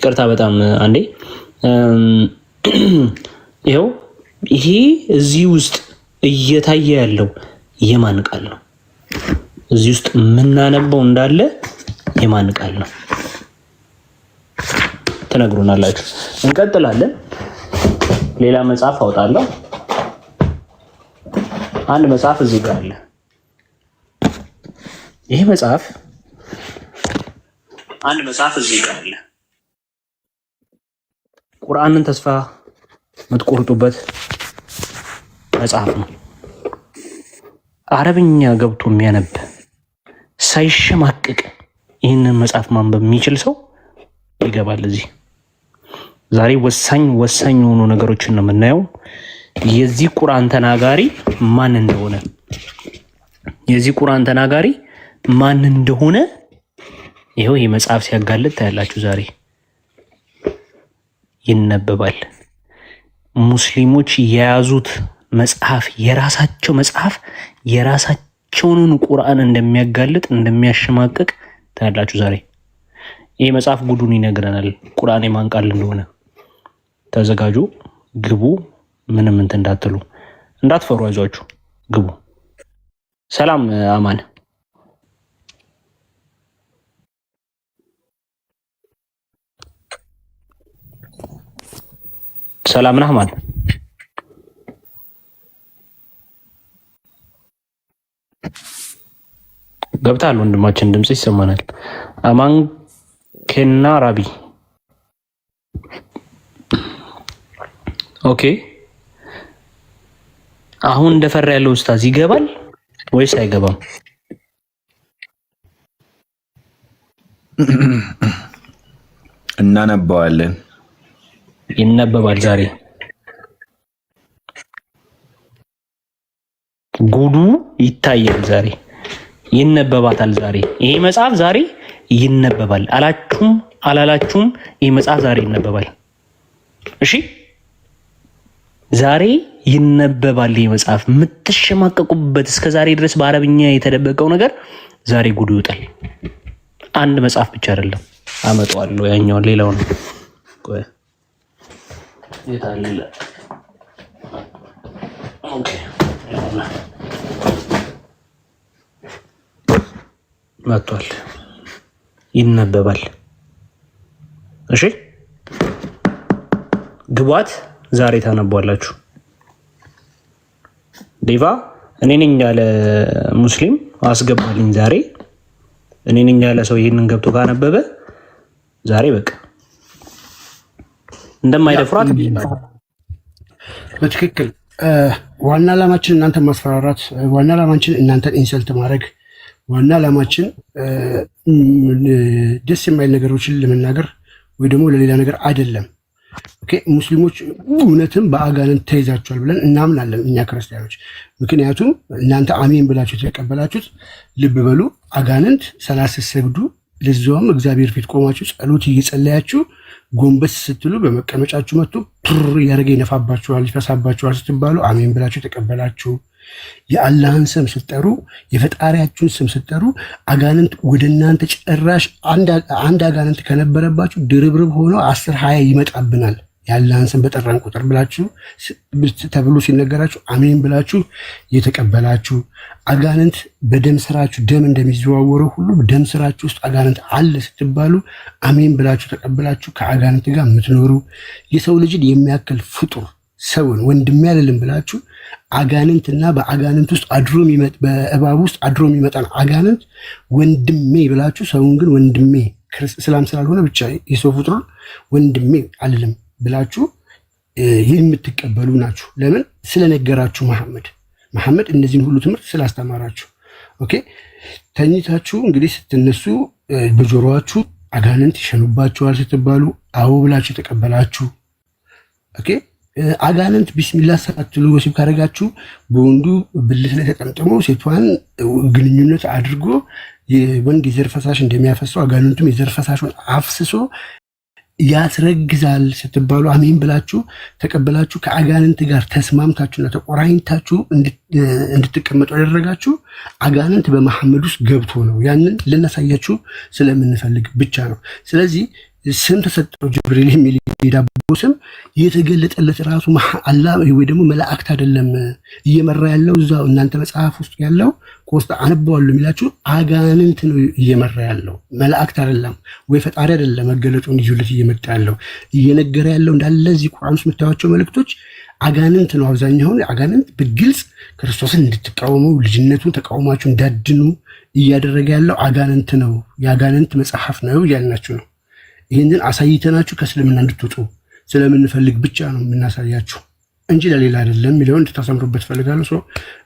ይቅርታ በጣም አንዴ ይሄው ይሄ እዚህ ውስጥ እየታየ ያለው የማን ቃል ነው? እዚህ ውስጥ ምናነበው እንዳለ የማን ቃል ነው? ተነግሩናላችሁ። እንቀጥላለን። ሌላ መጽሐፍ አውጣለሁ። አንድ መጽሐፍ እዚህ ጋር አለ። ይሄ መጽሐፍ አንድ መጽሐፍ እዚህ ጋር አለ። ቁርአንን ተስፋ የምትቆርጡበት መጽሐፍ ነው። አረብኛ ገብቶ የሚያነብ ሳይሸማቅቅ ይህንን መጽሐፍ ማንበብ የሚችል ሰው ይገባል። እዚህ ዛሬ ወሳኝ የሆኑ ነገሮችን ነው የምናየው። የዚህ ቁርአን ተናጋሪ ማን እንደሆነ ይሄው ይሄ መጽሐፍ ሲያጋልጥ ታያላችሁ። ዛሬ ይነበባል። ሙስሊሞች የያዙት መጽሐፍ የራሳቸው መጽሐፍ የራሳቸውን ቁርአን እንደሚያጋልጥ እንደሚያሸማቅቅ ታያላችሁ። ዛሬ ይሄ መጽሐፍ ጉዱን ይነግረናል። ቁርአን የማን ቃል እንደሆነ ተዘጋጁ፣ ግቡ። ምንም እንትን እንዳትሉ፣ እንዳትፈሩ፣ አይዟችሁ፣ ግቡ። ሰላም አማን፣ ሰላም ነህ አማን? ገብታል ወንድማችን፣ ድምጽ ይሰማናል። አማን ኬና ራቢ ኦኬ። አሁን እንደፈራ ያለው ኡስታዝ ይገባል ወይስ አይገባም? እናነባዋለን። ይነበባል። ዛሬ ጉዱ ይታያል። ዛሬ ይነበባታል። ዛሬ ይሄ መጽሐፍ ዛሬ ይነበባል። አላችሁም አላላችሁም፣ ይሄ መጽሐፍ ዛሬ ይነበባል። እሺ ዛሬ ይነበባል። ይሄ መጽሐፍ የምትሸማቀቁበት እስከ ዛሬ ድረስ በአረብኛ የተደበቀው ነገር ዛሬ ጉዱ ይወጣል። አንድ መጽሐፍ ብቻ አይደለም፣ አመጣዋለሁ። ያኛውን ሌላው ነው። ቆይ የታለ? ኦኬ መጥቷል። ይነበባል። እሺ ግቧት። ዛሬ ታነቧላችሁ። ዴቫ እኔ ነኝ ያለ ሙስሊም አስገባልኝ። ዛሬ እኔ ነኝ ያለ ሰው ይሄንን ገብቶ ካነበበ ዛሬ በቃ እንደማይደፍሯት በትክክል ዋና ዓላማችን እናንተን ማስፈራራት፣ ዋና ዓላማችን እናንተን ኢንሰልት ማድረግ፣ ዋና ዓላማችን ደስ የማይል ነገሮችን ለመናገር ወይ ደግሞ ለሌላ ነገር አይደለም። ኦኬ ሙስሊሞች እውነትም በአጋንንት ተይዛችኋል ብለን እናምናለን እኛ ክርስቲያኖች። ምክንያቱም እናንተ አሜን ብላችሁ የተቀበላችሁት፣ ልብ በሉ፣ አጋንንት ሰላት ስትሰግዱ ለዛውም እግዚአብሔር ፊት ቆማችሁ ጸሎት እየጸለያችሁ ጎንበስ ስትሉ በመቀመጫችሁ መጥቶ ፕር እያደረገ ይነፋባችኋል፣ ይፈሳባችኋል ስትባሉ አሜን ብላችሁ የተቀበላችሁ፣ የአላህን ስም ስትጠሩ፣ የፈጣሪያችሁን ስም ስትጠሩ አጋንንት ወደ እናንተ ጭራሽ አንድ አጋንንት ከነበረባችሁ ድርብርብ ሆኖ 10-20 ይመጣብናል የአላህን ስም በጠራን ቁጥር ብላችሁ ተብሎ ሲነገራችሁ አሜን ብላችሁ የተቀበላችሁ፣ አጋንንት በደም ስራችሁ ደም እንደሚዘዋወረው ሁሉ ደም ስራችሁ ውስጥ አጋንንት አለ ስትባሉ አሜን ብላችሁ ተቀበላችሁ ከአጋንንት ጋር የምትኖሩ፣ የሰው ልጅን የሚያክል ፍጡር ሰውን ወንድሜ አይደለም ብላችሁ አጋንንትና በአጋንንት ውስጥ በእባብ ውስጥ አድሮ የሚመጣን አጋንንት ወንድሜ ብላችሁ ሰውን ግን ወንድሜ እስላም ስላልሆነ ብቻ የሰው ፍጡር ወንድሜ አልልም ብላችሁ የምትቀበሉ ናችሁ። ለምን? ስለነገራችሁ መሐመድ እነዚህን ሁሉ ትምህርት ስላስተማራችሁ። ኦኬ ተኝታችሁ እንግዲህ ስትነሱ በጆሮአችሁ አጋንንት ይሸኑባችኋል ስትባሉ አዎ ብላችሁ ተቀበላችሁ። ኦኬ አጋንንት ቢስሚላህ ሳትሉ ወሲብ ካደረጋችሁ በወንዱ ብልት ላይ ተጠምጥሞ ሴቷን ግንኙነት አድርጎ የወንድ የዘር ፈሳሽ እንደሚያፈሰው አጋንንቱም የዘር ፈሳሹን አፍስሶ ያስረግዛል ስትባሉ አሜን ብላችሁ ተቀበላችሁ ከአጋንንት ጋር ተስማምታችሁና ተቆራኝታችሁ እንድትቀመጡ ያደረጋችሁ አጋንንት በመሐመድ ውስጥ ገብቶ ነው። ያንን ልናሳያችሁ ስለምንፈልግ ብቻ ነው። ስለዚህ ስም ተሰጠው ጅብሪል የሚል የዳቦ ስም የተገለጠለት ራሱ አላህ ወይ ደግሞ መላእክት አይደለም እየመራ ያለው እዛው እናንተ መጽሐፍ ውስጥ ያለው ኮስታ አነበዋለሁ የሚላችሁ አጋንንት ነው እየመራ ያለው መላእክት አይደለም ወይ ፈጣሪ አይደለም መገለጡን ይዙለት እየመጣ ያለው እየነገረ ያለው እንዳለ እዚህ ቁርአን ውስጥ የምታዩቸው መልእክቶች አጋንንት ነው አብዛኛው አጋንንት በግልጽ ክርስቶስን እንድትቃወሙ ልጅነቱን ተቃውማችሁ እንዳድኑ እያደረገ ያለው አጋንንት ነው የአጋንንት መጽሐፍ ነው ያልናችሁ ነው ይሄንን አሳይተናችሁ ከእስልምና እንድትወጡ ስለምንፈልግ ብቻ ነው የምናሳያችሁ እንጂ ለሌላ አይደለም ሚሊዮን እንድታሰምሩበት ፈልጋለሁ ሶ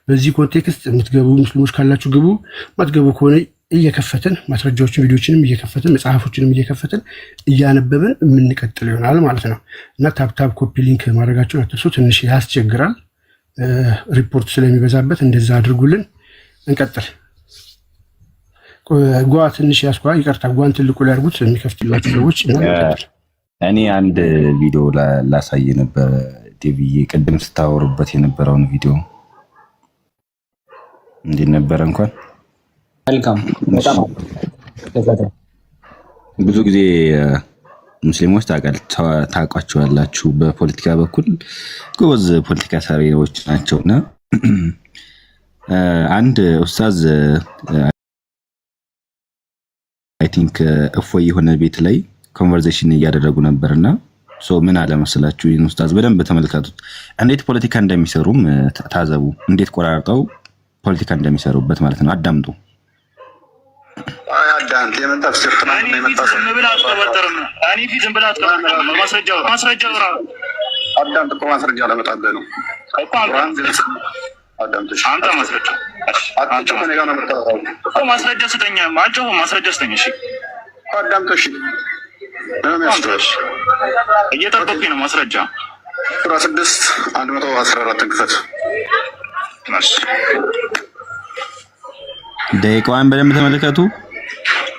በዚህ ኮንቴክስት የምትገቡ ሙስሊሞች ካላችሁ ግቡ ማትገቡ ከሆነ እየከፈትን ማስረጃዎችን ቪዲዮዎችንም እየከፈትን መጽሐፎችንም እየከፈትን እያነበብን የምንቀጥል ይሆናል ማለት ነው እና ታፕ ኮፒ ሊንክ ማድረጋችሁን አትርሱ ትንሽ ያስቸግራል ሪፖርት ስለሚበዛበት እንደዛ አድርጉልን እንቀጥል ጓ ትንሽ ያስኳ ይቀርታ ጓን ትልቁ ላይ አድርጉት የሚከፍትላችሁ ሰዎች እኔ አንድ ቪዲዮ ላሳይ ነበር ዲቪዬ ቅድም ስታወሩበት የነበረውን ቪዲዮ እንዴት ነበር እንኳን መልካም በጣም ብዙ ጊዜ ሙስሊሞች ታውቋቸዋላችሁ በፖለቲካ በኩል ጎበዝ ፖለቲካ ሰሪዎች ናቸውና አንድ ኡስታዝ አይ ቲንክ እፎይ የሆነ ቤት ላይ ኮንቨርሴሽን እያደረጉ ነበርና ምን አለ መሰላችሁ ይህን ኡስታዝ በደንብ ተመልከቱት እንዴት ፖለቲካ እንደሚሰሩም ታዘቡ እንዴት ቆራርጠው ፖለቲካ እንደሚሰሩበት ማለት ነው አዳምጡ አዳምጥ የመጣው ማስረጃ ለመጣበህ ነው አንተ ማስረጃ ስጠኝ ማጨው ማስረጃ ስጠኝ እሺ አዳምጠሽ እየጠበቁኝ ነው ማስረጃ 16 ክፈት ደቂቃዋን በደንብ ተመልከቱ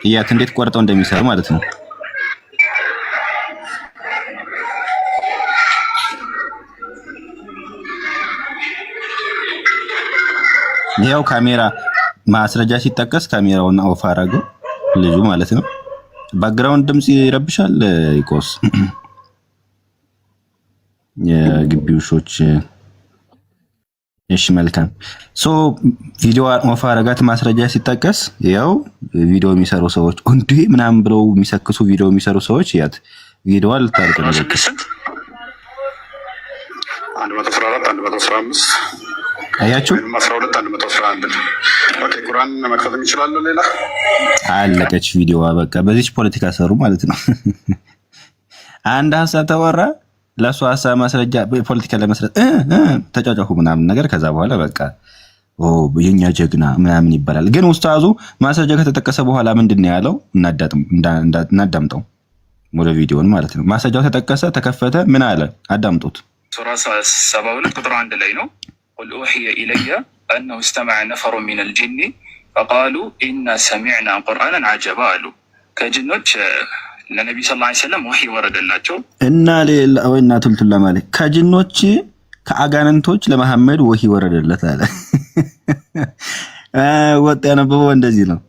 እያት እንዴት ቆርጠው እንደሚሰሩ ማለት ነው ይሄው ካሜራ ማስረጃ ሲጠቀስ ካሜራውን አውፍ አደረገው ልጁ ማለት ነው ባክግራውንድ ድምጽ ይረብሻል ይቆስ የግቢው ሾች እሺ መልካም ቪዲዮ አውፍ አደረጋት ማስረጃ ሲጠቀስ ያው ቪዲዮ የሚሰሩ ሰዎች እንዴ ምናምን ብለው የሚሰክሱ ቪዲዮ የሚሰሩ ሰዎች ያት ቪዲዮ አልታርቀ ነው 114 አያችሁ 12 111 ኦኬ ቁርአን መክፈት እንችላለን ሌላ አለቀች ቪዲዮዋ በቃ በዚህ ፖለቲካ ሰሩ ማለት ነው አንድ ሀሳብ ተወራ ለሱ ሀሳብ ማስረጃ ፖለቲካ ለመስራት ተጫጫሁ ምናምን ነገር ከዛ በኋላ በቃ የኛ ጀግና ምናምን ይባላል ግን ኡስታዙ ማስረጃ ከተጠቀሰ በኋላ ምንድነው ያለው እናዳምጠው ወደ ቪዲዮን ማለት ነው ማስረጃው ተጠቀሰ ተከፈተ ምን አለ አዳምጡት ሱራ 72 ቁጥር 1 ላይ ነው قل أوحي إلي أنه استمع نفر من الجن فقالوا إنا سمعنا قرآنا عجبا كجنوች ለነብዩ ሰለላሁ ዐለይሂ ወሰለም ወህይ ወረደላቸው እና ለወይና ተልተላ ማለት ከጅኖች ከአጋንንቶች ለመሐመድ ወህይ ወረደለት አለ ወጥ ያነበበው እንደዚህ ነው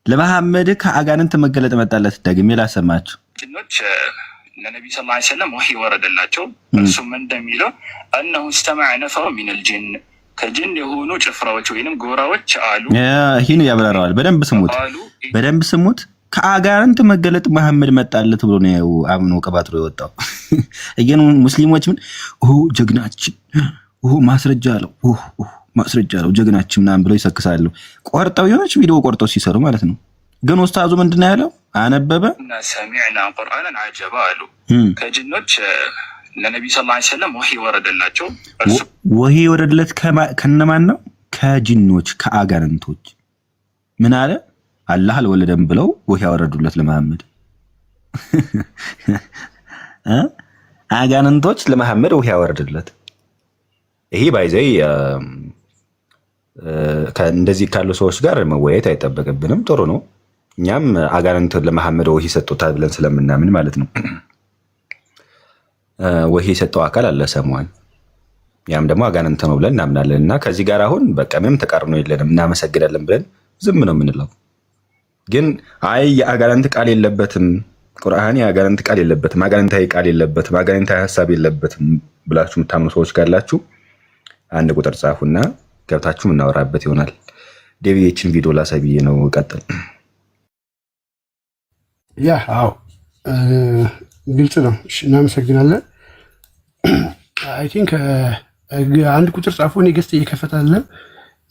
ለመሐመድ ከአጋንንት መገለጥ መጣለት ደግሜ ላሰማችሁ ጅኖች ለነብዩ ሰለላሁ ዐለይሂ ወሰለም ወህይ ወረደላቸው እሱም እንደሚለው أنه استمع نفر من الجن ከጅን የሆኑ ጭፍራዎች ወይንም ጎራዎች አሉ ይሄን ያብራራዋል በደንብ ስሙት ከአጋንንት መገለጥ መሐመድ መጣለት ብሎ ነው አምኖ ቀባጥሮ የወጣው እየኑ ሙስሊሞች ምን ጀግናችን ማስረጃ አለው ጀግናችን ምናምን ብለው ይሰክሳሉ ቆርጠው የሆነች ቪዲዮ ቆርጠው ሲሰሩ ማለት ነው ግን ኡስታዙ ምንድነው ያለው አነበበ ሰሚዕና ቁርአንን አጀባ አሉ ከጅኖች ለነብዩ ሰለላሁ ዐለይሂ ወሰለም ወህይ ወረደላቸው ወህይ ወረደለት ከነማን ነው ከጅኖች ከአጋንንቶች ምን አለ አላህ አልወለደም ብለው ወህይ ወረዱለት ለመሐመድ አጋንንቶች ለመሐመድ ወህይ ወረደለት ይሄ ባይዘይ እንደዚህ ካሉ ሰዎች ጋር መወያየት አይጠበቅብንም ጥሩ ነው እኛም አጋንንት ለመሐመድ ወህይ ሰጥቶታል ብለን ስለምናምን ማለት ነው ወህይ ሰጠው አካል አለ ሰሞን ያም ደግሞ አጋንንት ነው ብለን እናምናለንና ከዚህ ጋር አሁን በቃ ምንም ተቃርኖ የለንም እናመሰግናለን ብለን ዝም ነው የምንለው ግን አይ የአጋንንት ቃል የለበትም ቁርአን የአጋንንት ቃል የለበትም፣ አጋንንታዊ ቃል የለበትም፣ አጋንንታዊ ሀሳብ የለበትም ብላችሁ የምታምኑ ሰዎች ካላችሁ አንድ ቁጥር ጻፉና ገብታችሁ የምናወራበት ይሆናል። ዴቪዬችን ቪዲዮ ላሳይ ነው። ቀጥል። ያ አዎ ግልጽ ነው። እናመሰግናለን። አይ ቲንክ አንድ ቁጥር ጻፉ። እኔ ገስት እየከፈታለ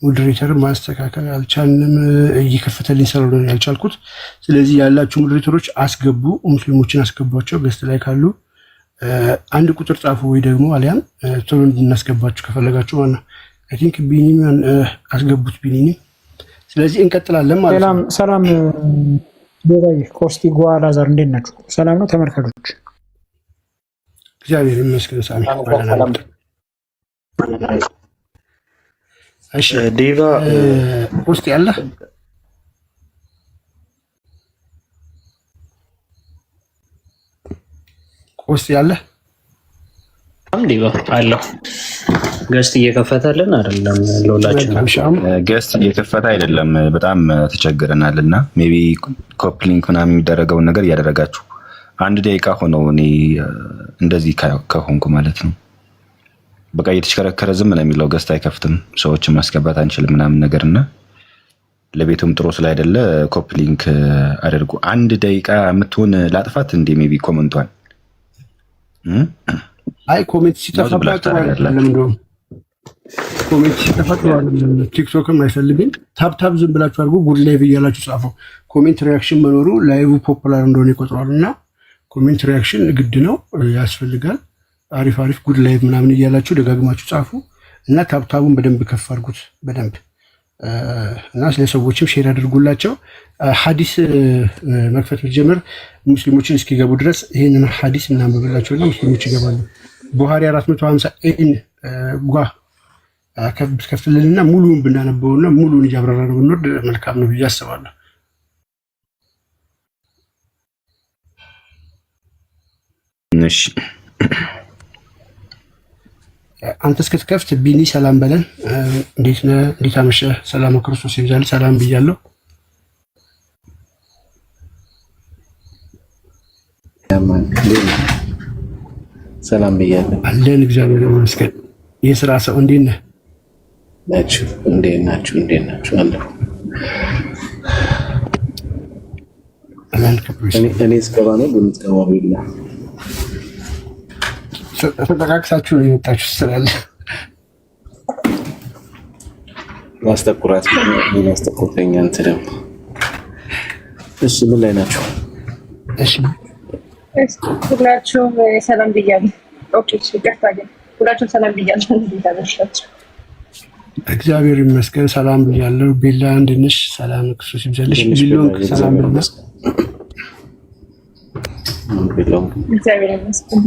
ሞዴሬተር ማስተካከል አልቻልንም። እየከፈተልኝ ስለሆነ ያልቻልኩት። ስለዚህ ያላችሁ ሞዴሬተሮች አስገቡ፣ ሙስሊሞችን አስገቧቸው። ገስት ላይ ካሉ አንድ ቁጥር ጻፉ ወይ ደግሞ አሊያም ቶሎ እንድናስገባችሁ ከፈለጋችሁ ማለት ነው። አይ ቲንክ ቢኒም አስገቡት ቢኒም። ስለዚህ እንቀጥላለን ማለት ነው። ሰላም ዶባይ ኮስቲ ጓላዛር እንዴት ናችሁ? ሰላም ነው ተመልካቾች? እግዚአብሔር ይመስገን። ሳሚ እሺ ዲቫ ኮስቲ አለ ኮስቲ አለ ዲቫ አለው። ገስት እየከፈተልን አይደለም ለሁላችን ገስት እየከፈተ አይደለም። በጣም ተቸግረናል እና ሜቢ ኮፕሊንክ ምናምን የሚደረገውን ነገር እያደረጋችሁ 1 ደቂቃ ሆነው እኔ እንደዚህ ከሆንኩ ማለት ነው። በቃ እየተሽከረከረ ዝም ነው የሚለው። ገስት አይከፍትም፣ ሰዎችን ማስገባት አንችልም ምናምን ነገር እና ለቤቱም ጥሩ ስላይደለ ኮፕሊንክ አድርጉ። 1 ደቂቃ የምትሆን ላጥፋት እንደ ሜቢ ኮመንቷን አይ ኮሜንት ሲጠፋባችሁ ኮሜንት ሲጠፋባችሁ ቲክቶክም አይፈልግም። ታብታብ ዝም ብላችሁ አድርጉ። ጉድ ላይቭ እያላችሁ ጻፉ። ኮሜንት ሪያክሽን መኖሩ ላይቭ ፖፑላር እንደሆነ ይቆጥራል እና ኮሜንት ሪያክሽን ግድ ነው ያስፈልጋል። አሪፍ አሪፍ ጉድ ላይቭ ምናምን እያላችሁ ደጋግማችሁ ጻፉ እና ታብታቡን በደንብ ከፍ አድርጉት በደንብ እና ስለሰዎችም ሼር አድርጉላቸው። ሐዲስ መክፈት ጀምር ሙስሊሞችን እስኪገቡ ድረስ ይሄንን ሐዲስ እናንብብላቸውና ሙስሊሞች ይገባሉ። ቡሃሪ 450 ኤን ጓ ከፍትልንና ሙሉውን ብናነበውና ሙሉውን እያብራራ ነው ብንወርድ መልካም ነው ብዬ አስባለሁ። እሺ አንተ እስክትከፍት ቢኒ ሰላም በለን። እንዴት ነህ? እንዴት አመሸህ? ሰላም ክርስቶስ ይብዛል። ሰላም ብያለሁ። ሰላም ብያለሁ። አለን እግዚአብሔር ይመስገን። የስራ ሰው እንዴት ነህ? ናችሁ? እንዴት ናችሁ? እንዴት ናችሁ? አለሁ። እኔ ስገባ ነው በምትገባው ይላ ተጠቃቅሳችሁ ነው የመጣችሁ ስላለ ማስተቁራት ማስተቁተኛ እንትን ደግሞ እሺ ምን ላይ ናችሁ? እሺ ሁላችሁም ሰላም ብያለሁ። ኦኬ እሺ ገፍታ ግን ሁላችሁም ሰላም ብያለሁ። እንዴት አመሻችሁ? እግዚአብሔር ይመስገን ሰላም ብያለሁ። ቤላ እንድንሽ ሰላም ክርስቶስ ይብዛልሽ። ቢሎን ሰላም ብለና እግዚአብሔር ይመስገን።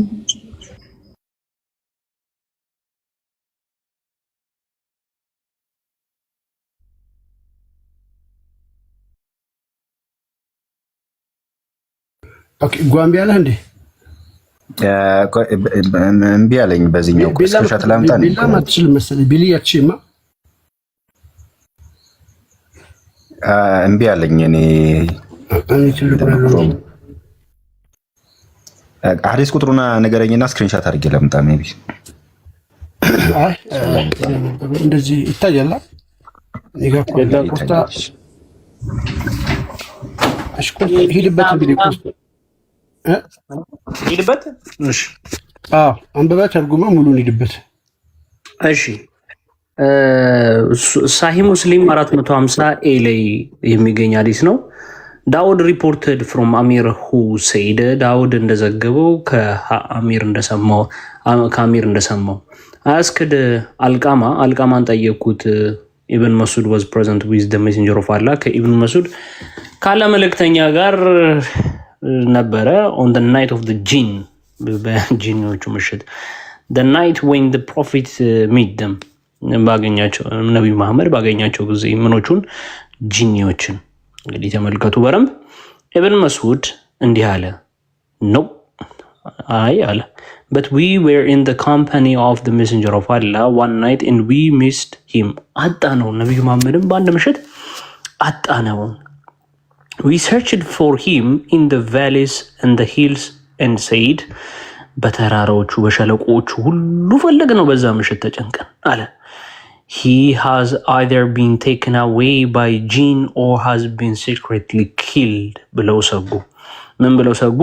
ኦኬ ጓምቢ አለ እንዴ? እምቢ አለኝ። በዚህኛው ስክሪንሾት ላምጣ ነው። ቢላ ማትችል መሰለኝ። ቢሊ ያቺማ እምቢ አለኝ። እኔ ሐዲስ ቁጥሩና ነገረኝና ስክሪንሾት አድርጌ ላምጣ። ሜቢ አይ እንደዚህ ይታያል። ሂድበት እንግዲህ ሂድበት። እሺ አንብበህ ተርጉመህ ሙሉን ሂድበት። እሺ ሳሂህ ሙስሊም 450 ኤ ላይ የሚገኝ ሐዲስ ነው። ዳውድ ሪፖርትድ ፍሮም አሚር ሁ ሰይድ ዳውድ እንደዘገበው ከአሚር እንደሰማው አስክድ አልቃማን ጠየቅኩት። ኢብን መስዑድ was present with the messenger of Allah ከኢብን መስዑድ ካለ መልእክተኛ ጋር ነበረ። on the night of the jinn በጂኒዎቹ ምሽት the night when the prophet meet them ባገኛቸው ነብዩ መሐመድ ባገኛቸው ጊዜ ምኖቹን ጂኒዎችን እንግዲህ ተመልከቱ በረም። ኢብን መስዑድ እንዲህ አለ ነው አይ አለ but we were in the company of the messenger of Allah one night and we missed him አጣነው ነብዩ መሐመድን በአንድ ምሽት አጣነው። we searched for him in the valleys and the hills and said በተራራዎቹ በሸለቆዎቹ ሁሉ ፈለግ ነው በዛ ምሽት ተጨንቀን አለ። he has either been taken away by jinn or has been secretly killed ብለው ሰጉ። ምን ብለው ሰጉ?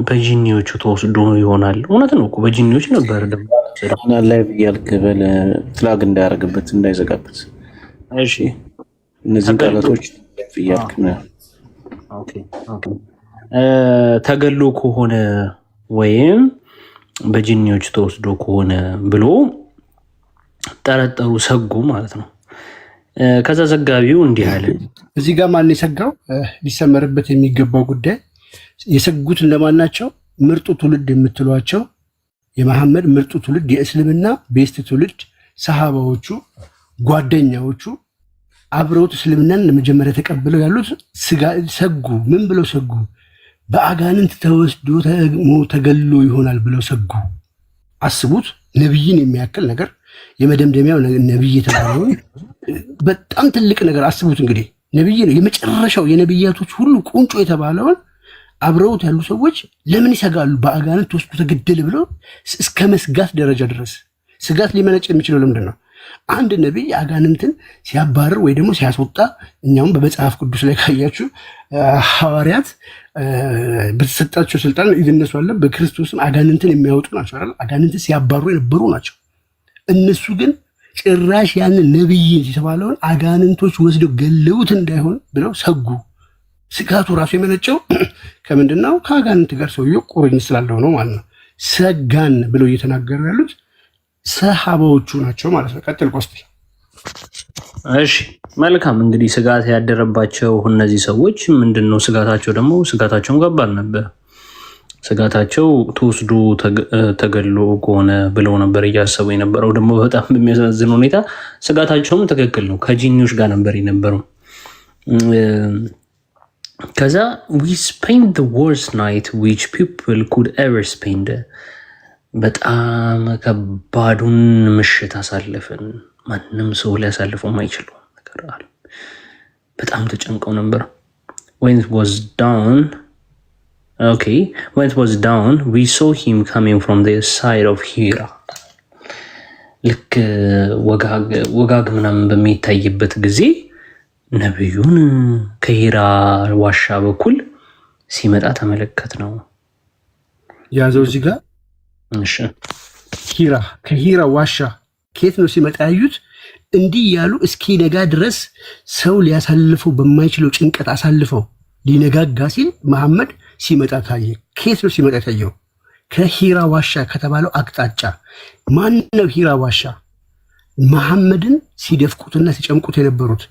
በጂኒዎቹ ተወስዶ ይሆናል። እውነት ነው እኮ በጂኒዎች ነበር። ደግሞ ላይ ያልክ በለ ፍላግ እንዳያረግበት እንዳይዘጋበት። እሺ እነዚህ ቃላቶች ያልክ ነው። ኦኬ ተገሎ ከሆነ ወይም በጂኒዎች ተወስዶ ከሆነ ብሎ ጠረጠሩ፣ ሰጉ ማለት ነው። ከዛ ዘጋቢው እንዲህ አለ። እዚህ ጋር ማን የሰጋው ሊሰመርበት የሚገባው ጉዳይ የሰጉት ለማን ናቸው? ምርጡ ትውልድ የምትሏቸው የመሐመድ ምርጡ ትውልድ የእስልምና ቤስት ትውልድ ሰሃባዎቹ፣ ጓደኛዎቹ አብረውት እስልምናን ለመጀመሪያ ተቀብለው ያሉት ሰጉ። ምን ብለው ሰጉ? በአጋንንት ተወስዶ ተገሎ ይሆናል ብለው ሰጉ። አስቡት፣ ነብይን የሚያክል ነገር የመደምደሚያው ነብይ የተባለውን በጣም ትልቅ ነገር አስቡት። እንግዲህ ነብይ ነው፣ የመጨረሻው የነብያቶች ሁሉ ቁንጮ የተባለውን አብረውት ያሉ ሰዎች ለምን ይሰጋሉ? በአጋንንት ተወስዶ ተገደለ ብለው እስከ መስጋት ደረጃ ድረስ። ስጋት ሊመነጭ የሚችለው ለምንድን ነው? አንድ ነቢይ አጋንንትን ሲያባርር ወይ ደግሞ ሲያስወጣ፣ እኛውም በመጽሐፍ ቅዱስ ላይ ካያችሁ ሐዋርያት በተሰጣቸው ስልጣን እነሱ አለ በክርስቶስም አጋንንትን የሚያወጡ ናቸው አይደል? አጋንንትን ሲያባሩ የነበሩ ናቸው። እነሱ ግን ጭራሽ ያንን ነቢይ የተባለውን አጋንንቶች ወስደው ገለውት እንዳይሆን ብለው ሰጉ። ስጋቱ ራሱ የመነጨው ከምንድን ነው? ከአጋንንት ጋር ሰውየው ቁርኝት ስላለው ነው ማለት ነው። ሰጋን ብለው እየተናገሩ ያሉት ሰሃባዎቹ ናቸው ማለት ነው። ቀጥል ቆስቲ። እሺ መልካም። እንግዲህ ስጋት ያደረባቸው እነዚህ ሰዎች ምንድነው ስጋታቸው? ደግሞ ስጋታቸውን ገባል ነበር። ስጋታቸው ተወስዶ ተገሎ ከሆነ ብለው ነበር እያሰቡ የነበረው። ደግሞ በጣም በሚያሳዝን ሁኔታ ስጋታቸውም ትክክል ነው። ከጂኒዎች ጋር ነበር የነበረው። ከዛ we spent the worst night which people could ever spend በጣም ከባዱን ምሽት አሳልፈን። ማንም ሰው ሊያሳልፈው የማይችለው ነገር አለ። በጣም ተጨንቀው ነበር። when it was dawn we saw him coming from the side of Hira ልክ ወጋግ ምናምን በሚታይበት ጊዜ ነብዩን ከሂራ ዋሻ በኩል ሲመጣ ተመለከት ነው ያዘው። እዚህ ጋር እሺ፣ ከሂራ ዋሻ ከየት ነው ሲመጣ ያዩት? እንዲህ ያሉ እስኪ ነጋ ድረስ ሰው ሊያሳልፈው በማይችለው ጭንቀት አሳልፈው ሊነጋጋ ሲል መሐመድ ሲመጣ ታየ። ከየት ነው ሲመጣ ታየው? ከሂራ ዋሻ ከተባለው አቅጣጫ። ማን ነው ሂራ ዋሻ? መሐመድን ሲደፍቁትና ሲጨምቁት የነበሩት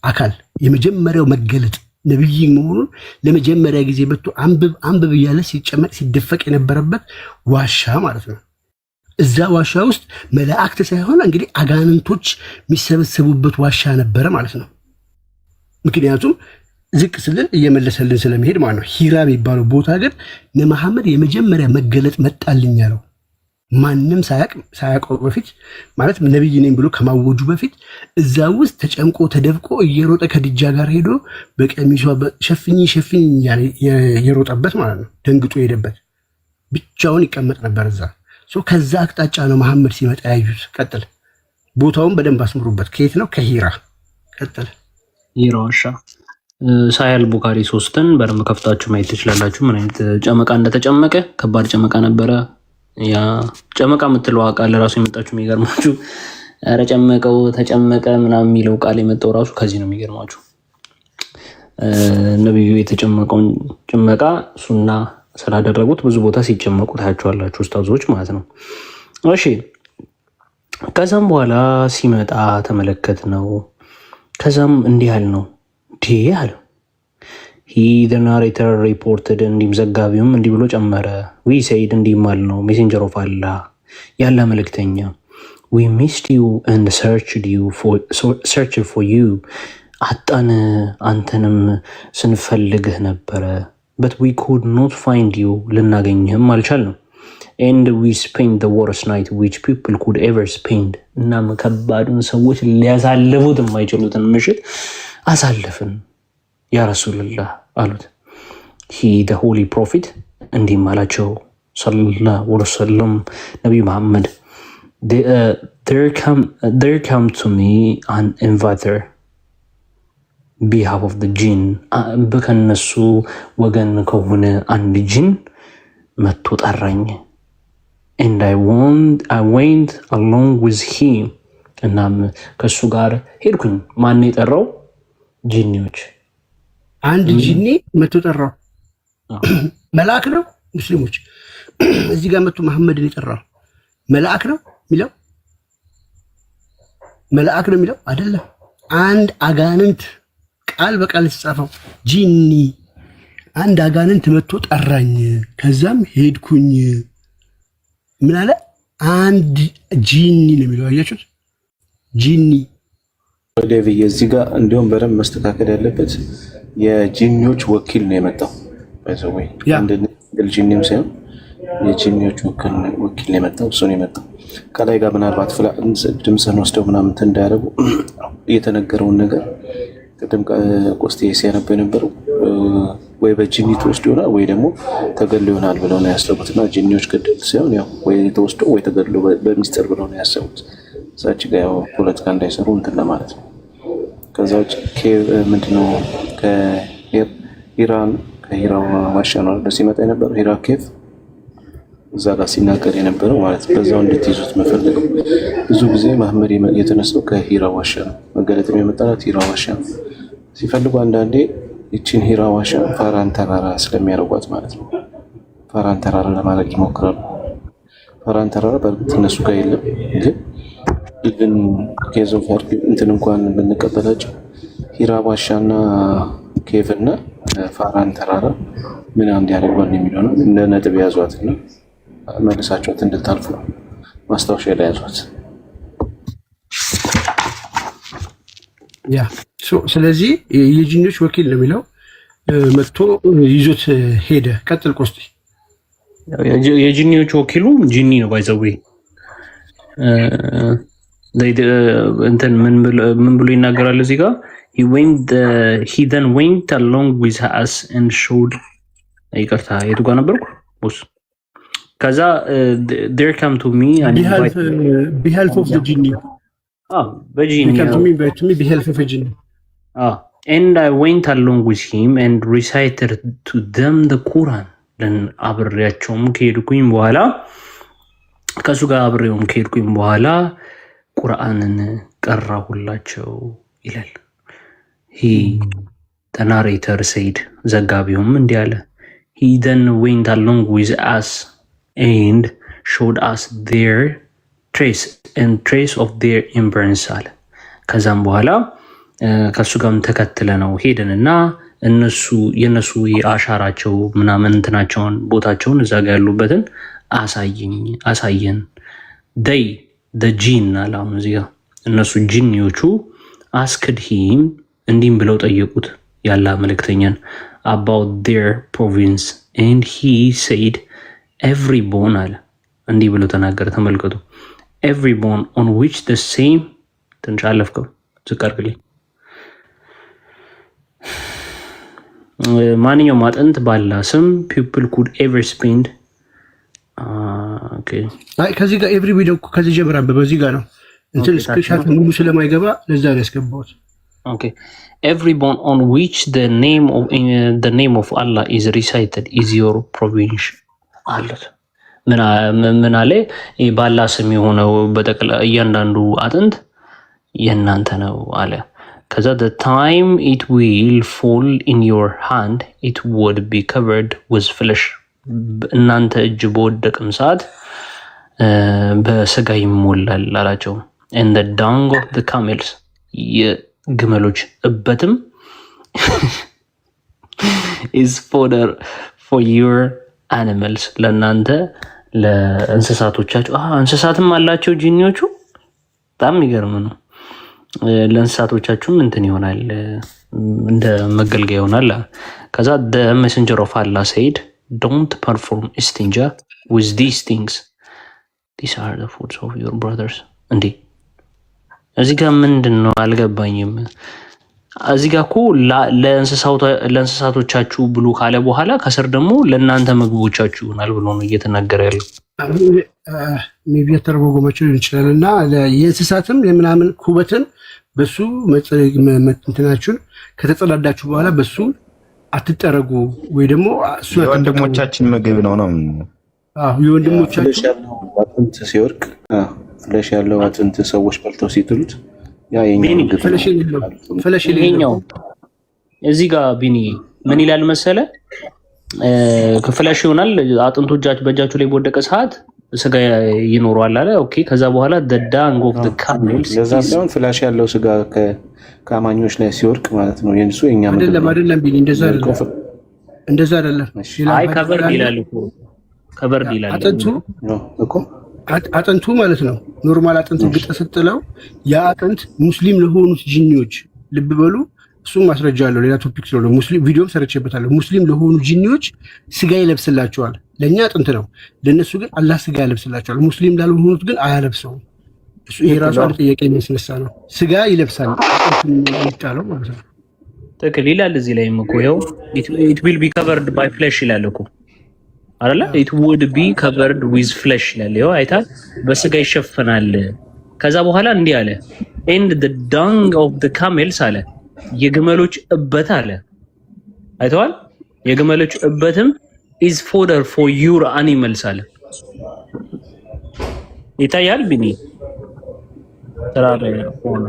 አካል የመጀመሪያው መገለጥ ነብይ መሆኑን ለመጀመሪያ ጊዜ በቱ አንብብ እያለ ሲጨመቅ ሲደፈቅ የነበረበት ዋሻ ማለት ነው። እዛ ዋሻ ውስጥ መላእክት ሳይሆን እንግዲህ አጋንንቶች የሚሰበሰቡበት ዋሻ ነበረ ማለት ነው። ምክንያቱም ዝቅ ስልን እየመለሰልን ስለሚሄድ ማለት ነው። ሂራ የሚባለው ቦታ ግን ለመሐመድ የመጀመሪያ መገለጥ መጣልኝ ያለው ማንም ሳያውቀው በፊት ማለት ነብይ ነኝ ብሎ ከማወጁ በፊት እዛ ውስጥ ተጨምቆ ተደብቆ እየሮጠ ከድጃ ጋር ሄዶ በቀሚሷ ሸፍኝ የሮጠበት ማለት ነው። ደንግጦ ሄደበት ብቻውን ይቀመጥ ነበር እዛ። ከዛ አቅጣጫ ነው መሐመድ ሲመጣ ያዩት። ቀጥል። ቦታውን በደንብ አስምሩበት። ከየት ነው? ከሂራ። ቀጥል። ሂራ ዋሻ ሳያል ቡካሪ 3ን በደንብ ከፍታችሁ ማየት ትችላላችሁ። ምን አይነት ጨመቃ እንደተጨመቀ። ከባድ ጨመቃ ነበረ። ያ ጨመቃ የምትለው ቃል ለራሱ የመጣችሁ የሚገርማችሁ፣ ኧረ ጨመቀው ተጨመቀ ምናምን የሚለው ቃል የመጣው ራሱ ከዚህ ነው። የሚገርማችሁ ነብዩ የተጨመቀውን ጭመቃ ሱና ስላደረጉት ብዙ ቦታ ሲጨመቁ ታያቸዋላችሁ ኡስታዞች ማለት ነው። እሺ ከዛም በኋላ ሲመጣ ተመለከት ነው። ከዛም እንዲህ ያል ነው አለ he the narrator reported እንዲም ዘጋቢውም እንዲህ ብሎ ጨመረ። we said እንዲህ ማል ነው messenger of Allah ያለ መልእክተኛ we missed you and searched for you አጣን አንተንም ስንፈልግህ ነበረ but we could not find you ልናገኝህም አልቻልንም and we spent the worst night which people could ever spend እናም ከባዱን ሰዎች ሊያሳልፉት የማይችሉትን ምሽት አሳልፍን ያ ረሱልላህ አሉት። ሂ ደ ሆሊ ፕሮፊት እንዲህም አላቸው ሰለላሁ ዐለይሂ ወሰለም ነቢዩ መሐመድ there come to me an invitor behalf of the jinn በከነሱ ወገን ከሆነ አንድ ጂን መጥቶ ጠራኝ። and I went along with him እናም ከሱ ጋር ሄድኩኝ። ማን የጠራው? ጂኒዎች። አንድ ጂኒ መጥቶ ጠራው። መልአክ ነው? ሙስሊሞች እዚህ ጋር መጥቶ መሐመድን የጠራው መልአክ ነው የሚለው? መልአክ ነው የሚለው አይደለም። አንድ አጋንንት ቃል በቃል የተጻፈው ጂኒ አንድ አጋንንት መጥቶ ጠራኝ፣ ከዛም ሄድኩኝ። ምን አለ? አንድ ጂኒ ነው የሚለው። አያችሁት? ጂኒ ዴቪዬ እዚህ ጋር እንዲሁም በደንብ መስተካከል ያለበት የጂኒዎች ወኪል ነው የመጣው። ባይዘወይ አንድ ጂኒም ሳይሆን የጂኒዎች ወኪል ነው የመጣው። እሱ ነው የመጣው። ከላይ ጋር ምናልባት ድምፅህን ወስደው ምናምን እንዳያደርጉ የተነገረውን ነገር ቅድም ቆስጤ ሲያነብ የነበረው ወይ በጂኒ ተወስዶ ይሆናል ወይ ደግሞ ተገድሎ ይሆናል ብለው ነው ያሰቡት። እና ጂኒዎች ገደል ሳይሆን ያው ወይ ተወስዶ ወይ ተገድሎ በሚስጥር ብለው ነው ያሰቡት። እዛች ጋር ያው ፖለቲካ እንዳይሰሩ እንትን ለማለት ነው። ከዛ ውጭ ምንድነው ከሂራ ዋሻ ነው ሲመጣ የነበረው ሂራ ኬቭ እዛ ጋር ሲናገር የነበረው ማለት ነው። በዛው እንድትይዙት መፈልገው ብዙ ጊዜ መሐመድ የተነሳው ከሂራ ዋሻ ነው። መገለጥም የመጣላት ሂራ ዋሻ ነው። ሲፈልጉ አንዳንዴ ይችን ሂራ ዋሻ ፋራን ተራራ ስለሚያደርጓት ማለት ነው ፋራን ተራራ ለማድረግ ይሞክራሉ። ፋራን ተራራ በእርግጥ እነሱ ጋር የለም፣ ግን ኢቭን ኬዞፍ እንትን እንኳን ብንቀበላቸው ሂራ ዋሻና ኬቭና ፋራን ተራራ ምን አንድ ያደርጓል የሚለው ነው። እንደ ነጥብ ያዟትና መልሳቸውት እንድታልፉ ማስታወሻ ላይ ያዟት። ያ ስለዚህ የጂኒዎች ወኪል ነው የሚለው መጥቶ ይዞት ሄደ። ቀጥል ቆስቲ። የጂኒዎች ወኪሉ ጂኒ ነው ባይዘዌ እንትን ምን ብሎ ይናገራል እዚህ ጋር he then went along with us and showed ይቅርታ የቱ ጋር ነበርኩ ቦስ? ከዛ there come to me and behalf of the genie በጂኒ behalf of the genie and I went along with him and recited to them the Quran አብሬያቸውም ከሄድኩኝ በኋላ ከሱ ጋር አብሬውም ከሄድኩኝ በኋላ ቁርአንን ቀራሁላቸው ይላል። the narrator said ዘጋቢውም እንዲህ አለ he then went along with us and showed us their trace of their imprint አለ። ከዛም በኋላ ከሱ ጋርም ተከትለ ነው ሄደንና የነሱ የአሻራቸው ምናምን እንትናቸውን ቦታቸውን እዛ ጋር ያሉበትን አሳየን። the jinn አለ። አሁን እዚህ ጋር እነሱ ጂኒዎቹ asked him እንዲህም ብለው ጠየቁት ያላ መልእክተኛን about their province and he said every bone አለ እንዲህ ብለው ተናገረ። ተመልከቱ every bone on which the same ትንሽ አለፍከው ዝቅ አድርግልኝ ማንኛውም አጥንት ባላ ስም people could ever spend ከዚህ ጋር ኤቭሪ ቪዲዮ ከዚህ ጀምራ በዚህ ጋር ነው እንትን ስፔሻል ሙሉ ስለማይገባ ለዛ ነው ያስገባሁት። every bone on which the name of Allah is recited is your province አሉት። ምን አለ? ባላ ስም የሆነው በጠቅላላ እያንዳንዱ አጥንት የእናንተ ነው አለ። ከዛ the time it will fall in your hand it would be covered with flesh እናንተ እጅ በወደቅም ሰዓት በስጋ ይሞላል አላቸው። and the dung of the camels የግመሎች እበትም is fodder for your animals ለእናንተ ለእንስሳቶቻችሁ። እንስሳትም አላቸው ጂኒዎቹ። በጣም የሚገርም ነው። ለእንስሳቶቻችሁም እንትን ይሆናል እንደ መገልገያ ይሆናል። ከዛ the messenger of Allah said don't perform istinja with these things these are the foods of your brothers እንዴ እዚህ ጋር ምንድን ነው አልገባኝም። እዚህ ጋር እኮ ለእንስሳቶቻችሁ ብሉ ካለ በኋላ ከስር ደግሞ ለእናንተ ምግቦቻችሁ ይሆናል ብሎ ነው እየተናገረ ያለው። ሜቢ ተረጎጎማቸው ይችላል እና የእንስሳትም የምናምን ኩበትን በሱ እንትናችሁን ከተጸዳዳችሁ በኋላ በሱ አትጠረጉ ወይ ደግሞ እሱ የወንድሞቻችን ምግብ ነው ነው። የወንድሞቻችን አጥንት ሲወርቅ ፍለሽ ያለው አጥንት ሰዎች በልተው ሲጥሉት ያ የኛ ምግብ ፍለሽ ይሄኛው እዚህ ጋር ቢኒ ምን ይላል መሰለ ፍለሽ ይሆናል አጥንቶቻችሁ በእጃችሁ ላይ በወደቀ ሰዓት ስጋ ይኖረዋል አለ። ኦኬ ከዛ በኋላ ደዳንግ ኦፍ ዘ ካሜልስ ለዛ ሳይሆን ፍላሽ ያለው ስጋ ከአማኞች ላይ ሲወርቅ ማለት ነው የእነሱ የኛ ምግብ አይደለም ቢኒ እንደዛ አይደለም። አይ ከበርድ ይላል እኮ ከበርድ ይላል አጥንቱ ማለት ነው። ኖርማል አጥንት ግጥ ስትለው ያ አጥንት ሙስሊም ለሆኑት ጂኒዎች ልብ በሉ። እሱም ማስረጃ አለው። ሌላ ቶፒክ ስለሆነ ሙስሊም ቪዲዮም ሰርቼበታለሁ። ሙስሊም ለሆኑ ጂኒዎች ስጋ ይለብስላቸዋል። ለእኛ አጥንት ነው፣ ለእነሱ ግን አላህ ስጋ ይለብስላቸዋል። ሙስሊም ላልሆኑት ግን አያለብሰውም። እሱ ይሄ ራሱ አንድ ጥያቄ የሚያስነሳ ነው። ስጋ ይለብሳል ይጣለው ማለት ነው። ትክክል ይላል። እዚህ ላይ እኮ ይኸው it will be covered by flesh ይላል እኮ አይደለ? it would be covered with flesh ይላል። ይኸው አይታል፣ በስጋ ይሸፈናል። ከዛ በኋላ እንዲህ አለ and the dung of the camels አለ የግመሎች እበት አለ። አይተዋል። የግመሎች እበትም is fodder for your animals አለ። ይታያል ቢኒ ተራራ ሆነ።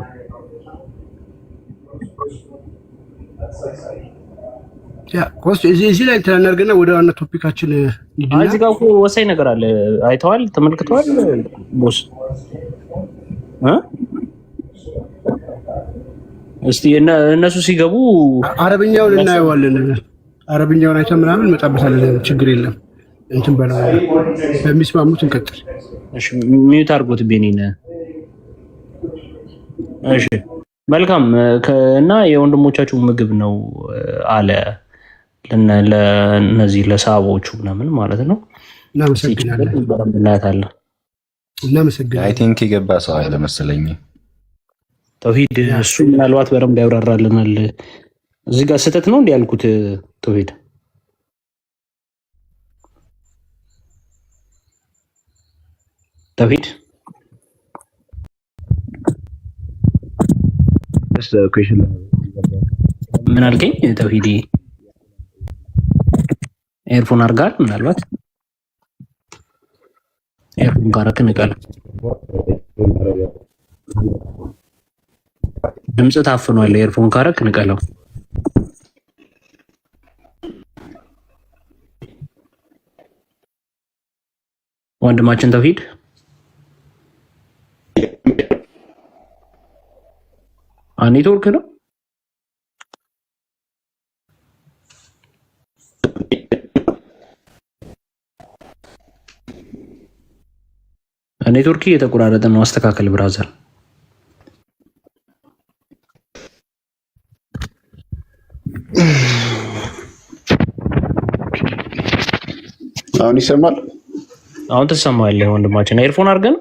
ያ ኮስ እዚህ ላይ ተናገርና ወደ ዋና ቶፒካችን እንሂድና እዚህ ጋር ወሳኝ ነገር አለ። አይተዋል፣ ተመልክተዋል ቦስ እስቲ እነሱ ሲገቡ አረብኛውን እናየዋለን። አረብኛውን አይተን ምናምን መጣበታለን። ችግር የለም። እንትን በለው በሚስማሙት እንቀጥል። እሺ ሚዩት አድርጎት ቤኒን። እሺ መልካም እና የወንድሞቻችሁ ምግብ ነው አለ ለነዚህ ለሳቦቹ ምናምን ማለት ነው። እናመሰግናለን። አይ ቲንክ የገባ ሰው አይደል መሰለኝ ተውሂድ። እሱ ምናልባት በደንብ ያብራራልናል። እዚህ ጋር ስህተት ነው እንዴ ያልኩት ተውሂድ? ተውሂድ ምን አልከኝ? ተውሂድ ኤርፎን አድርጋል። ምናልባት ኤርፎን ጋር ከነቀለ ድምጽ ታፍኗል። ኤርፎን ካረክ ንቀለው። ወንድማችን ተውሂድ ኔትወርክ ነው። ኔትወርክ እየተቆራረጠ ነው። አስተካከል ብራዘር። አሁን ይሰማል? አሁን ትሰማለህ ወንድማችን። ኤርፎን አድርገን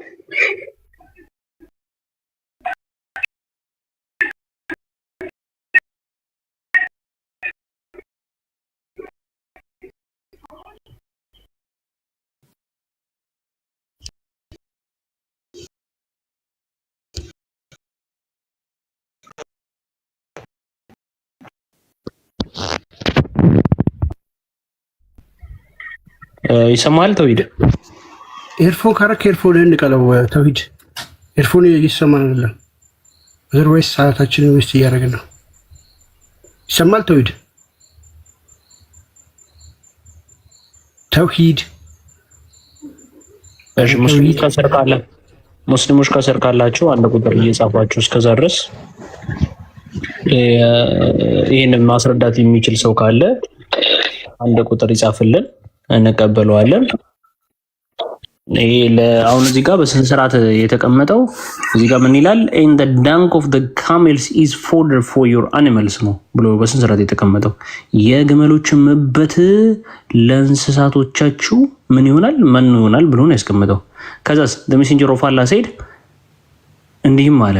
ይሰማል ተውሂድ? ኤርፎን ካረክ ኤርፎን እንቀለው ተውሂድ። ኤርፎን ይሰማል አይደለም? ዘርወይስ ሰዓታችንን ዌስት እያደረግን ነው። ይሰማል ተውሂድ? ተውሂድ እሺ። ሙስሊሞች ከስር ካላችሁ አንድ ቁጥር እየጻፋችሁ እስከዛ ድረስ ይሄንን ማስረዳት የሚችል ሰው ካለ አንድ ቁጥር ይጻፍልን፣ እንቀበለዋለን። ይሄ አሁን እዚህ ጋር በስነ ስርዓት የተቀመጠው እዚህ ጋር ምን ይላል? in the dung of the camels is fodder for your animals ነው ብሎ በስነ ስርዓት የተቀመጠው። የግመሎች እበት ለእንስሳቶቻችሁ ምን ይሆናል? መኖ ይሆናል ብሎ ነው ያስቀመጠው። ከዛስ the messenger of Allah said እንዲህም አለ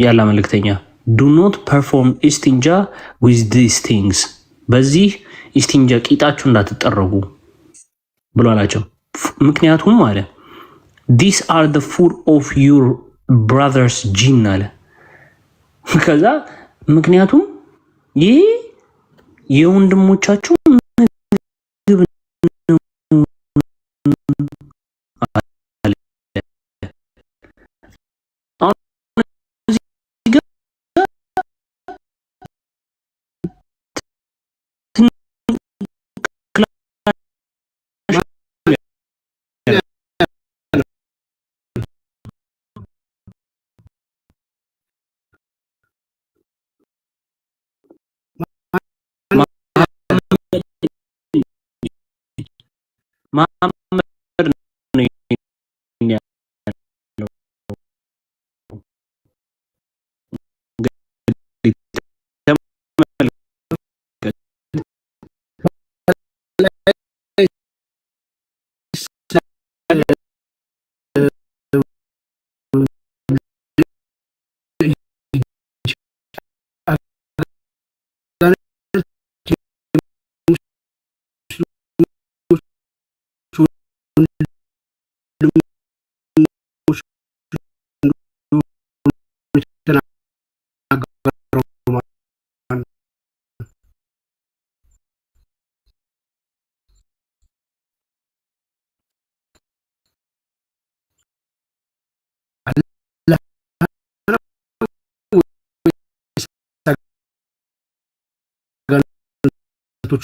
ያላ መልእክተኛ do not perform istinja with these things በዚህ ኢስቲንጃ ቂጣችሁ እንዳትጠረጉ ብሎ አላቸው። ምክንያቱም አለ these are the food of your brothers jinn አለ። ከዛ ምክንያቱም ይህ የወንድሞቻችሁ ምግብ ነው አለ።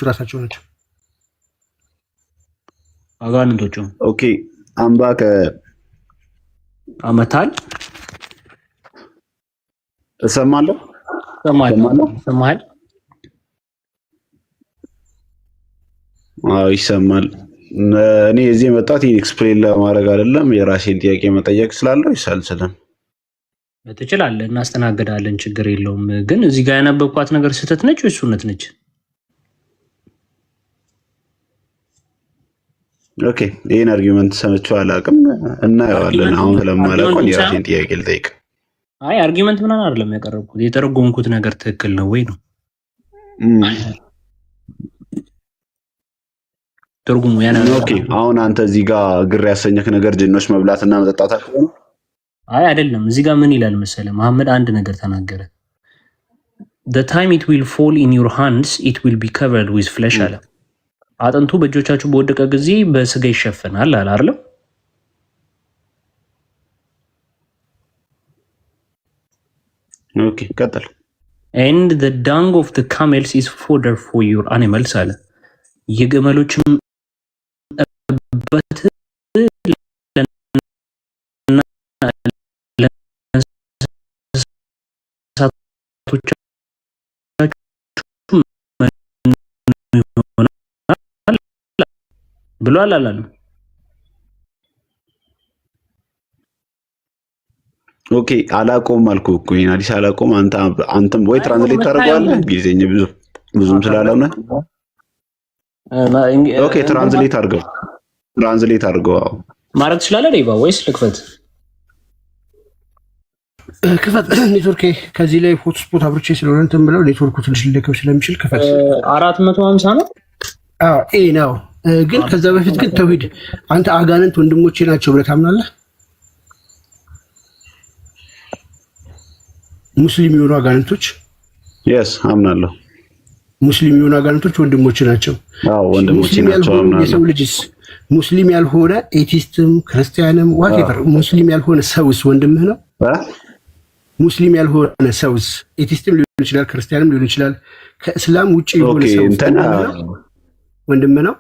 ራሳቸው ናቸው አጋንንቶቹ። ኦኬ አምባከ አመታል እሰማለሁ ሰማል። አዎ ይሰማል። እኔ እዚህ መጣት ኤክስፕሌን ለማድረግ አይደለም የራሴን ጥያቄ መጠየቅ ስላለው ይሳልሰለም ትችላለህ፣ እናስተናግዳለን፣ ችግር የለውም። ግን እዚህ ጋር ያነበብኳት ነገር ስህተት ነች ወይስ እውነት ነች? ኦኬ ይሄን አርጊውመንት ሰምቼው አላውቅም፣ እናየዋለን። አሁን ስለማላውቀው የራሴን ጥያቄ ልጠይቅ። አይ አርጊውመንት ምናምን አይደለም ያቀረብኩት፣ የተረጎምኩት ነገር ትክክል ነው ወይ ነው ትርጉሙ ያ ነው። ኦኬ አሁን አንተ እዚህ ጋር ግር ያሰኘክ ነገር ጅኖች መብላትና መጠጣት አለ? አይ አይደለም። እዚህ ጋር ምን ይላል መሰለህ? መሐመድ አንድ ነገር ተናገረ። the time it will fall in your hands it will be covered with flesh አለ። አጥንቱ በእጆቻችሁ በወደቀ ጊዜ በስጋ ይሸፈናል አለ አይደል? ኦኬ ቀጥል። and the dung of the camels is fodder for your animals አለ። የግመሎችም እበት ብሏል አላለም? ኦኬ አላቆም አልኩ እኮ ይሄን አዲስ አላቆም። አንተም ወይ ትራንስሌት ታደርገዋለህ እንግሊዝኛ ብዙም ስላልሆነ ኦኬ ትራንስሌት አድርገው አዎ ማድረግ ትችላለህ ዴቫ ወይስ ልክፈት? ክፈት። ኔትወርክ ከዚህ ላይ ሆትስፖት አብርቼ ስለሆነ እንትን ብለው ኔትወርኩ ትንሽ ሊደከም ስለሚችል ክፈት። 450 ነው። አዎ ኤ ነው። ግን ከዛ በፊት ግን ተውሂድ አንተ አጋንንት ወንድሞቼ ናቸው ብለህ ታምናለህ? ሙስሊም የሆኑ አጋንንቶች yes አምናለሁ። ሙስሊም የሆኑ አጋንንቶች ወንድሞቼ ናቸው። አዎ ወንድሞቼ ናቸው አምናለሁ። የሰው ልጅስ ሙስሊም ያልሆነ ኤቲስትም ክርስቲያንም ዋቴቨር ሙስሊም ያልሆነ ሰውስ ወንድምህ ነው? ሙስሊም ያልሆነ ሰውስ ኤቲስትም ሊሆን ይችላል ክርስቲያንም ሊሆን ይችላል ከእስላም ውጪ የሆነ ሰው ወንድምህ ነው?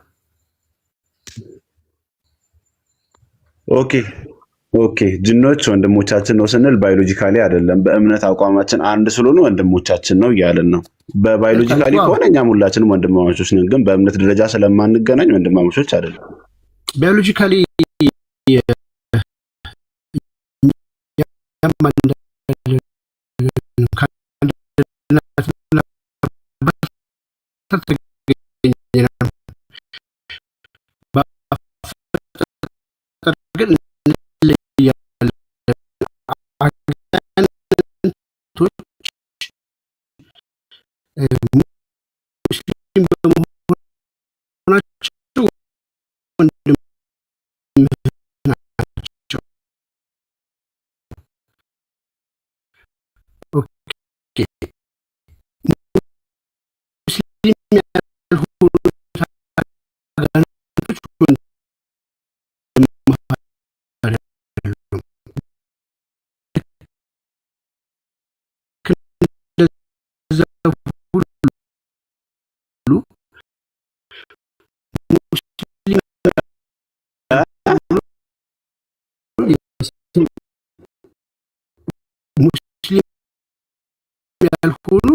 ኦኬ ጅኖች ወንድሞቻችን ነው ስንል ባዮሎጂካሊ አይደለም፣ በእምነት አቋማችን አንድ ስለሆኑ ወንድሞቻችን ነው እያልን ነው። በባዮሎጂካሊ ከሆነ እኛም ሁላችንም ወንድማማቾች ነን፣ ግን በእምነት ደረጃ ስለማንገናኝ ወንድማማቾች አይደለም። ባዮሎጂካሊ ሙስሊም ያልሆኑ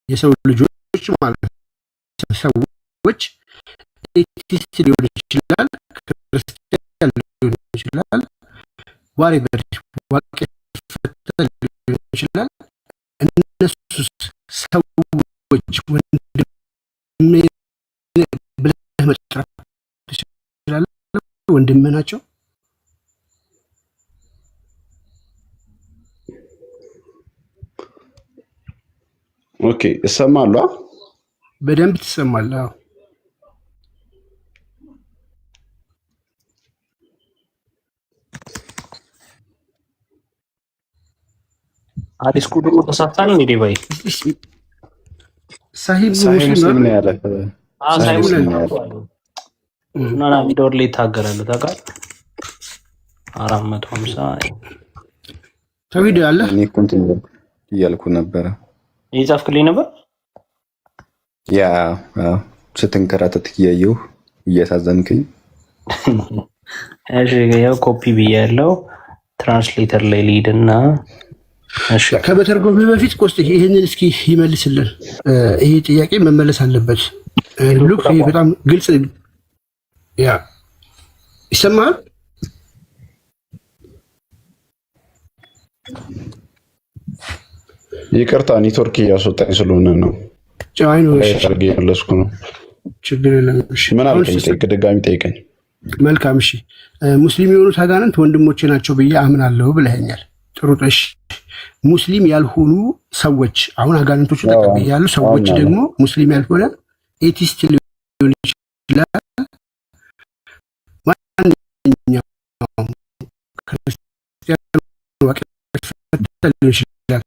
የሰው ልጆች ማለት ነው። ሰዎች ኤቲስት ሊሆን ይችላል፣ ክርስቲያን ሊሆን ይችላል፣ ዋሬቨር ዋቄ ሊሆን ይችላል። እነሱ ሰዎች ወንድሜ ብለህ መጥራት ትችላለህ። ወንድም ናቸው። ኦኬ እሰማሉ። በደንብ ትሰማለህ። አዲስ ኩዱ ተሳታን እንዴ ባይ ሳሂብ ሙስሊም ነው ያለ ሳሂብ እና ቪዲዮር ላይ ታገራሉ ታውቃለህ። 450 ተዊድ አለ። እኔ ኮንቲኒው እያልኩ ነበር እየጻፍክልኝ ነበር። ያ ስትንከራተት እያየሁ እያሳዘንከኝ። እሺ ያው ኮፒ ብያለሁ። ትራንስሌተር ላይ ሊድና እሺ ከበተርጎም በፊት ቆስጥ ይሄንን እስኪ ይመልስልን። ይሄ ጥያቄ መመለስ አለበት። ሉክ ይሄ በጣም ግልጽ ያ ይሰማል። ይቅርታ ኔትወርክ እያስወጣኝ ስለሆነ ነው። ጫይ ነው። እሺ ታርጌ ያለስኩ ነው። ችግር የለም። እሺ ምን አልከኝ? ድጋሚ ጠይቀኝ። መልካም። እሺ ሙስሊም የሆኑት አጋንንት ወንድሞቼ ናቸው ብዬ አምናለሁ ብለኸኛል። ጥሩ። እሺ ሙስሊም ያልሆኑ ሰዎች አሁን አጋንንቶቹ ተቀብያለሁ። ሰዎች ደግሞ ሙስሊም ያልሆነ ኤቲስት ሊሆን ይችላል፣ ማንኛውም ክርስቲያን ሊሆን ይችላል።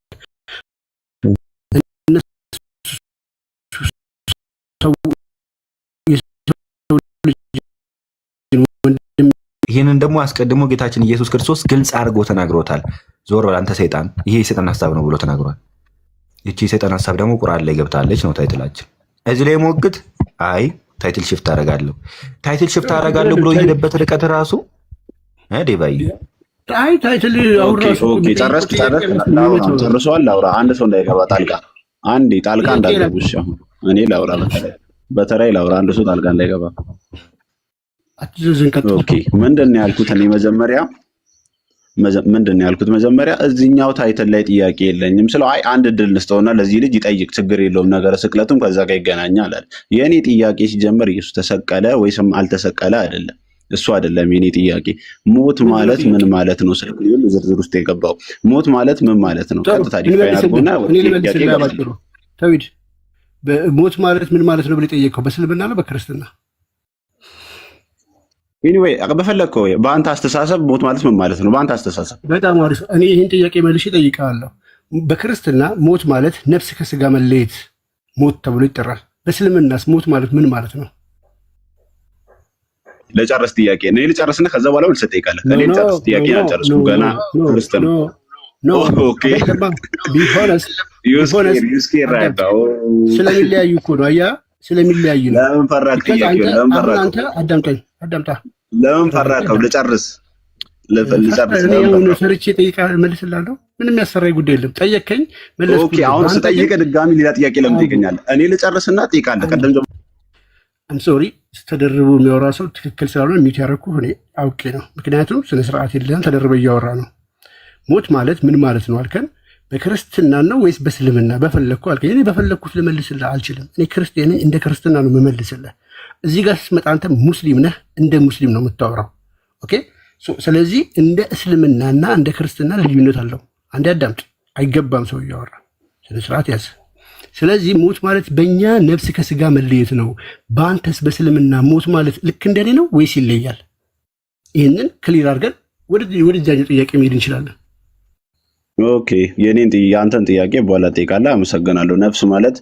ይህንን ደግሞ አስቀድሞ ጌታችን ኢየሱስ ክርስቶስ ግልጽ አድርጎ ተናግሮታል። ዞር በል አንተ ሰይጣን፣ ይሄ የሰይጣን ሀሳብ ነው ብሎ ተናግሯል። ይቺ የሰይጣን ሀሳብ ደግሞ ቁርአን ላይ ገብታለች ነው ታይትላችን። እዚህ ላይ ሞግት አይ ታይትል ሽፍት አደርጋለሁ ብሎ የሄደበት ርቀት ራሱ ዴባይ አይ ታይትል ጨርሰዋል። ላውራ አንድ ሰው እንዳይገባ ጣልቃ እንዳትገቡ። እኔ ላውራ በተራይ ላውራ፣ አንድ ሰው ጣልቃ እንዳይገባ። ኦኬ ምንድን ነው ያልኩት? እኔ መጀመሪያ እዚህኛው ታይትል ላይ ጥያቄ የለኝም ስለው አይ አንድ እድል እንስጠውና ለዚህ ልጅ ይጠይቅ፣ ችግር የለውም ነገረ ስቅለቱም ከዛ ጋር ይገናኛል አለ። የእኔ ጥያቄ ሲጀመር ኢየሱስ ተሰቀለ ወይስም አልተሰቀለ አይደለም። እሱ አይደለም የኔ ጥያቄ። ሞት ማለት ምን ማለት ነው ስልክ ዝርዝር ውስጥ የገባው ሞት ማለት ምን ማለት ነው? ቀጥታ ዲፋይን አድርጎና ተዊድ ሞት ማለት ምን ማለት ነው ብለህ ጠየቀው። በእስልምና ነው በክርስትና? ኤኒዌይ በፈለግከው በአንተ አስተሳሰብ ሞት ማለት ምን ማለት ነው? በአንተ አስተሳሰብ በጣም አሪፍ። እኔ ይህን ጥያቄ መልሼ እጠይቅሃለሁ። በክርስትና ሞት ማለት ነፍስ ከስጋ መለየት ሞት ተብሎ ይጠራል። በእስልምናስ ሞት ማለት ምን ማለት ነው? ለጨረስ ጥያቄ ነው። ልጨርስና ከዛ በኋላ መልስ ትጠይቃለህ። እኔ ልጨርስ ጥያቄ አልጨረስኩም ገና ክርስቲያን ነው። ኦኬ ቢሆንስ ስለሚለያዩ እኮ ነው። አያ ስለሚለያዩ ነው። ለምን ፈራክ? ጥያቄው ለምን ፈራክ? አንተ አዳምጣ። ለምን ፈራከው? ልጨርስ ፈርቼ ጠይቃለሁ፣ መልስላለሁ። ምንም ያስፈራኝ ጉዳይ የለም። ጠየቀኝ፣ መለስኩ። ኦኬ አሁን ስጠይቅ ድጋሚ ሌላ ጥያቄ ለምን ትጠይቀኛለህ? እኔ ልጨርስና ጠይቃለህ። ቀደም ሶሪ ተደርቦ የሚያወራ ሰው ትክክል ስላልሆነ ሚት ያደረኩህ እኔ አውቄ ነው። ምክንያቱም ስነ ስርዓት የለም፣ ተደርበ እያወራ ነው። ሞት ማለት ምን ማለት ነው አልከን? በክርስትና ነው ወይስ በእስልምና? በፈለግኩ አልከኝ። እኔ በፈለግኩት ልመልስልህ አልችልም። እኔ ክርስቲያን እንደ ክርስትና ነው የምመልስልህ። እዚህ ጋር ስትመጣ አንተ ሙስሊም ነህ፣ እንደ ሙስሊም ነው የምታወራው። ኦኬ። ስለዚህ እንደ እስልምናና እንደ ክርስትና ልዩነት አለው። አንዴ አዳምጥ። አይገባም ሰው እያወራ ስነ ስርዓት ያዝ። ስለዚህ ሞት ማለት በእኛ ነፍስ ከስጋ መለየት ነው። በአንተስ በእስልምና ሞት ማለት ልክ እንደኔ ነው ወይስ ይለያል? ይህንን ክሊር አድርገን ወደዛኛው ጥያቄ መሄድ እንችላለን። ኦኬ የአንተን ጥያቄ በኋላ እጠይቃለሁ። አመሰግናለሁ። ነፍስ ማለት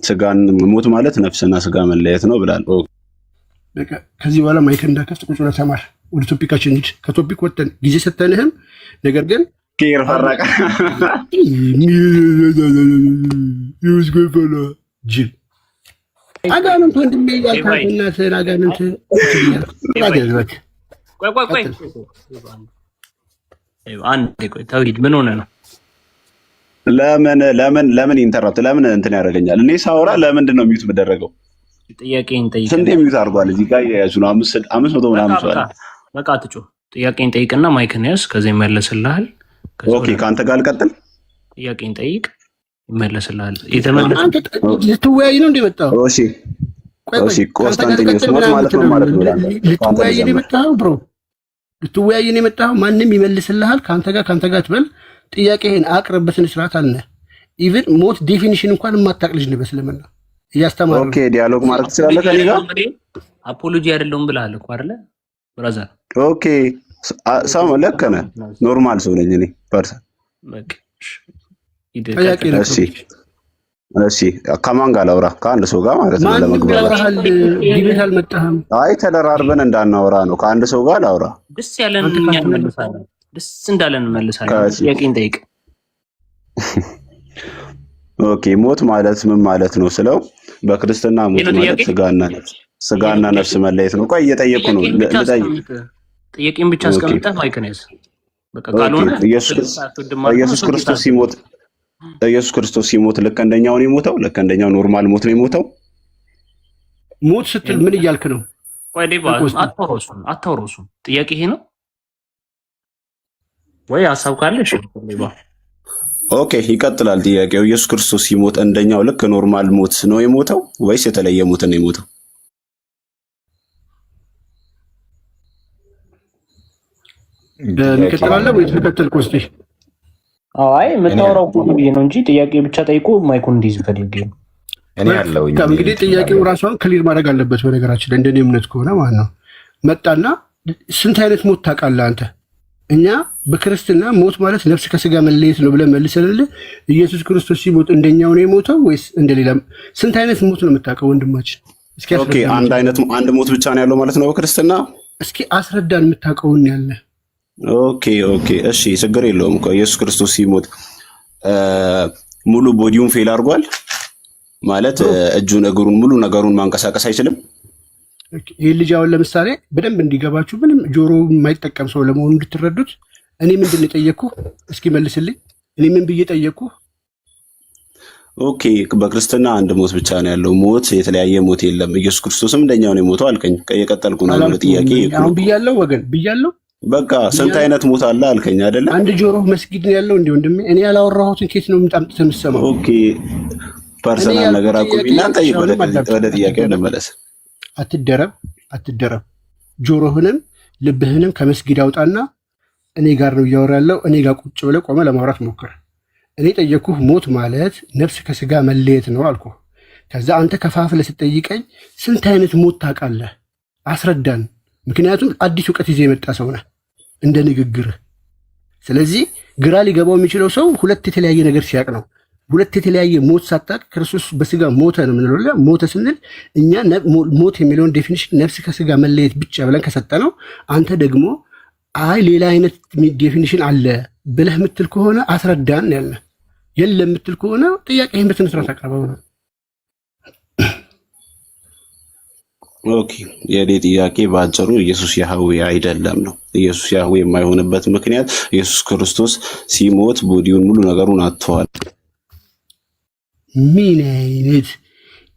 ስጋን ሞት ማለት ነፍስና ስጋ መለየት ነው ብላል። በቃ ከዚህ በኋላ ማይክ እንዳከፍት ቁጭ ብለህ ተማር። ወደ ቶፒካችን እንሂድ። ከቶፒክ ወጥተን ጊዜ ሰተንህም ነገር ግን ኬር ፈራቃ ጅል አጋንንት ወንድሜ ያልካት እናትህን አጋንንት ቆይ ተውሂድ ምን ሆነ ነው? ለምን ኢንተራፕት ለምን እንትን ያደርገኛል? እኔ ሳወራ ለምንድን ነው ሚዩት የምደረገው? ጥያቄን ጠይቅ። ስንቴ ሚዩት አድርጓል? እዚህ ጋር የያዙ ነው 500 ምናምን ሰው አለ። በቃ አትጮህ። ጥያቄን ጠይቅና ማይክን ያዝ፣ ከዛ ይመለስልሃል። ኦኬ ከአንተ ጋር አልቀጥል። ጥያቄን ጠይቅ ይመለስልሃል። የተመለሰ ልትወያይ ነው እንደመጣው። እሺ እሺ ኮንስታንቲኖስ ሞት ማለት ነው ማለት ነው። ልትወያይ ነው የመጣው ብሮ፣ ልትወያይ ነው የመጣው። ማንም ይመልስልሃል። ካንተ ጋር ትበል። ጥያቄህን አቅርብ በስነ ስርዓት አለ። ኢቭን ሞት ዴፊኒሽን እንኳን የማታውቅ ልጅ ነው በስለምና እያስተማረ። ኦኬ ዲያሎግ ማድረግ ትችላለህ ከኔ ጋር። አፖሎጂ አይደለም ብለሃል እኮ አይደለ ብራዘር? ኦኬ ሰው ልክ ነህ። ኖርማል ሰው ነኝ እኔ ፐርሰን። እሺ ከማን ጋር ላውራ? ከአንድ ሰው ጋር ማለት ነው ለመግባባት። አይ ተደራርበን እንዳናወራ ነው። ከአንድ ሰው ጋር ላውራ። ደስ ያለን እኛ እንመልሳለን፣ ደስ እንዳለን እንመልሳለን። ጥያቄን ጠይቅ። ኦኬ ሞት ማለት ምን ማለት ነው ስለው በክርስትና ሞት ማለት ስጋና ነፍስ መለየት ነው። ቆይ እየጠየቁ ነው። ጥያቄን ብቻ አስቀምጠህ ማይክን ያዝ። በቃ ካልሆነ ኢየሱስ ክርስቶስ ሲሞት ልክ እንደኛው ነው የሞተው? ልክ እንደኛው ኖርማል ሞት ነው የሞተው? ሞት ስትል ምን እያልክ ነው? ቆይ ዴባ አታውሮሱም። ጥያቄ ይሄ ነው ወይ? ሀሳብ ካለሽ ዴባ። ኦኬ ይቀጥላል ጥያቄው። ኢየሱስ ክርስቶስ ሲሞት እንደኛው ልክ ኖርማል ሞት ነው የሞተው ወይስ የተለየ ሞት ነው የሞተው? እንከተላለን ወይ ተከተል ኮስቲ? አይ የምታወራው ሁሉ ነው እንጂ ጥያቄ ብቻ ጠይቁ። ማይኩን እንዲይዝ ፈልጌ ነው እኔ ያለው እንግዲህ ጥያቄው ራሷን ክሊር ማድረግ አለበት። በነገራችን ላይ እንደኔ እምነት ከሆነ ማለት ነው መጣና ስንት አይነት ሞት ታውቃለህ አንተ? እኛ በክርስትና ሞት ማለት ነፍስ ከስጋ መለየት ነው ብለን መልሰንልህ፣ ኢየሱስ ክርስቶስ ሲሞት እንደኛው ነው የሞተው ወይስ እንደሌላ? ስንት አይነት ሞት ነው የምታውቀው ወንድማችን? እስኪ ኦኬ አንድ ሞት ብቻ ነው ያለው ማለት ነው በክርስትና? እስኪ አስረዳን የምታውቀውን ያለ። ኦኬ እሺ ችግር የለውም እኮ ኢየሱስ ክርስቶስ ሲሞት ሙሉ ቦዲውን ፌል አድርጓል ማለት እጁን እግሩን ሙሉ ነገሩን ማንቀሳቀስ አይችልም። ይህ ልጅ አሁን ለምሳሌ በደንብ እንዲገባችሁ ምንም ጆሮ የማይጠቀም ሰው ለመሆኑ እንድትረዱት እኔ ምንድን ነው የጠየቅኩህ? እስኪ መልስልኝ። እኔ ምን ብዬ ጠየቅኩህ? ኦኬ በክርስትና አንድ ሞት ብቻ ነው ያለው። ሞት የተለያየ ሞት የለም። ኢየሱስ ክርስቶስም እንደኛው ነው የሞተው አልከኝ። የቀጠልኩ ነው ጥያቄ። አሁን ብያለሁ ወገን ብያለሁ። በቃ ስንት አይነት ሞት አለ አልከኝ አይደለ? አንድ ጆሮ መስጊድ ነው ያለው እንዴ ወንድሜ? እኔ ያላወራሁትን ኬት ነው የምጣምጥተህ የምትሰማው? ኦኬ ፐርሰናል ነገር አቁሚና ጠይቅ። ወደ ጥያቄው እንመለስ። አትደረብ። ጆሮህንም ልብህንም ከመስጊድ አውጣና እኔ ጋር ነው እያወራ ያለው። እኔ ጋር ቁጭ ብለህ ቆመ ለማውራት ሞክር። እኔ ጠየቅኩህ ሞት ማለት ነፍስ ከስጋ መለየት ነው አልኩህ። ከዛ አንተ ከፋፍለህ ስትጠይቀኝ ስንት አይነት ሞት ታውቃለህ? አስረዳን። ምክንያቱም አዲስ እውቀት ይዘህ የመጣ ሰው ነህ እንደ ንግግርህ። ስለዚህ ግራ ሊገባው የሚችለው ሰው ሁለት የተለያየ ነገር ሲያውቅ ነው። ሁለት የተለያየ ሞት ሳታውቅ ክርስቶስ በስጋ ሞተ ነው የምንለው። ሞተ ስንል እኛ ሞት የሚለውን ዴፊኒሽን ነፍስ ከስጋ መለየት ብቻ ብለን ከሰጠነው፣ አንተ ደግሞ አይ ሌላ አይነት ዴፊኒሽን አለ ብለህ የምትል ከሆነ አስረዳን ያለ። የለም የምትል ከሆነ ጥያቄህን በስነ ስርዓት አቅርበው ነው። ኦኬ የኔ ጥያቄ በአጭሩ ኢየሱስ ያህዌ አይደለም ነው። ኢየሱስ ያህዌ የማይሆንበት ምክንያት ኢየሱስ ክርስቶስ ሲሞት ቦዲውን ሙሉ ነገሩን አጥተዋል። ምን አይነት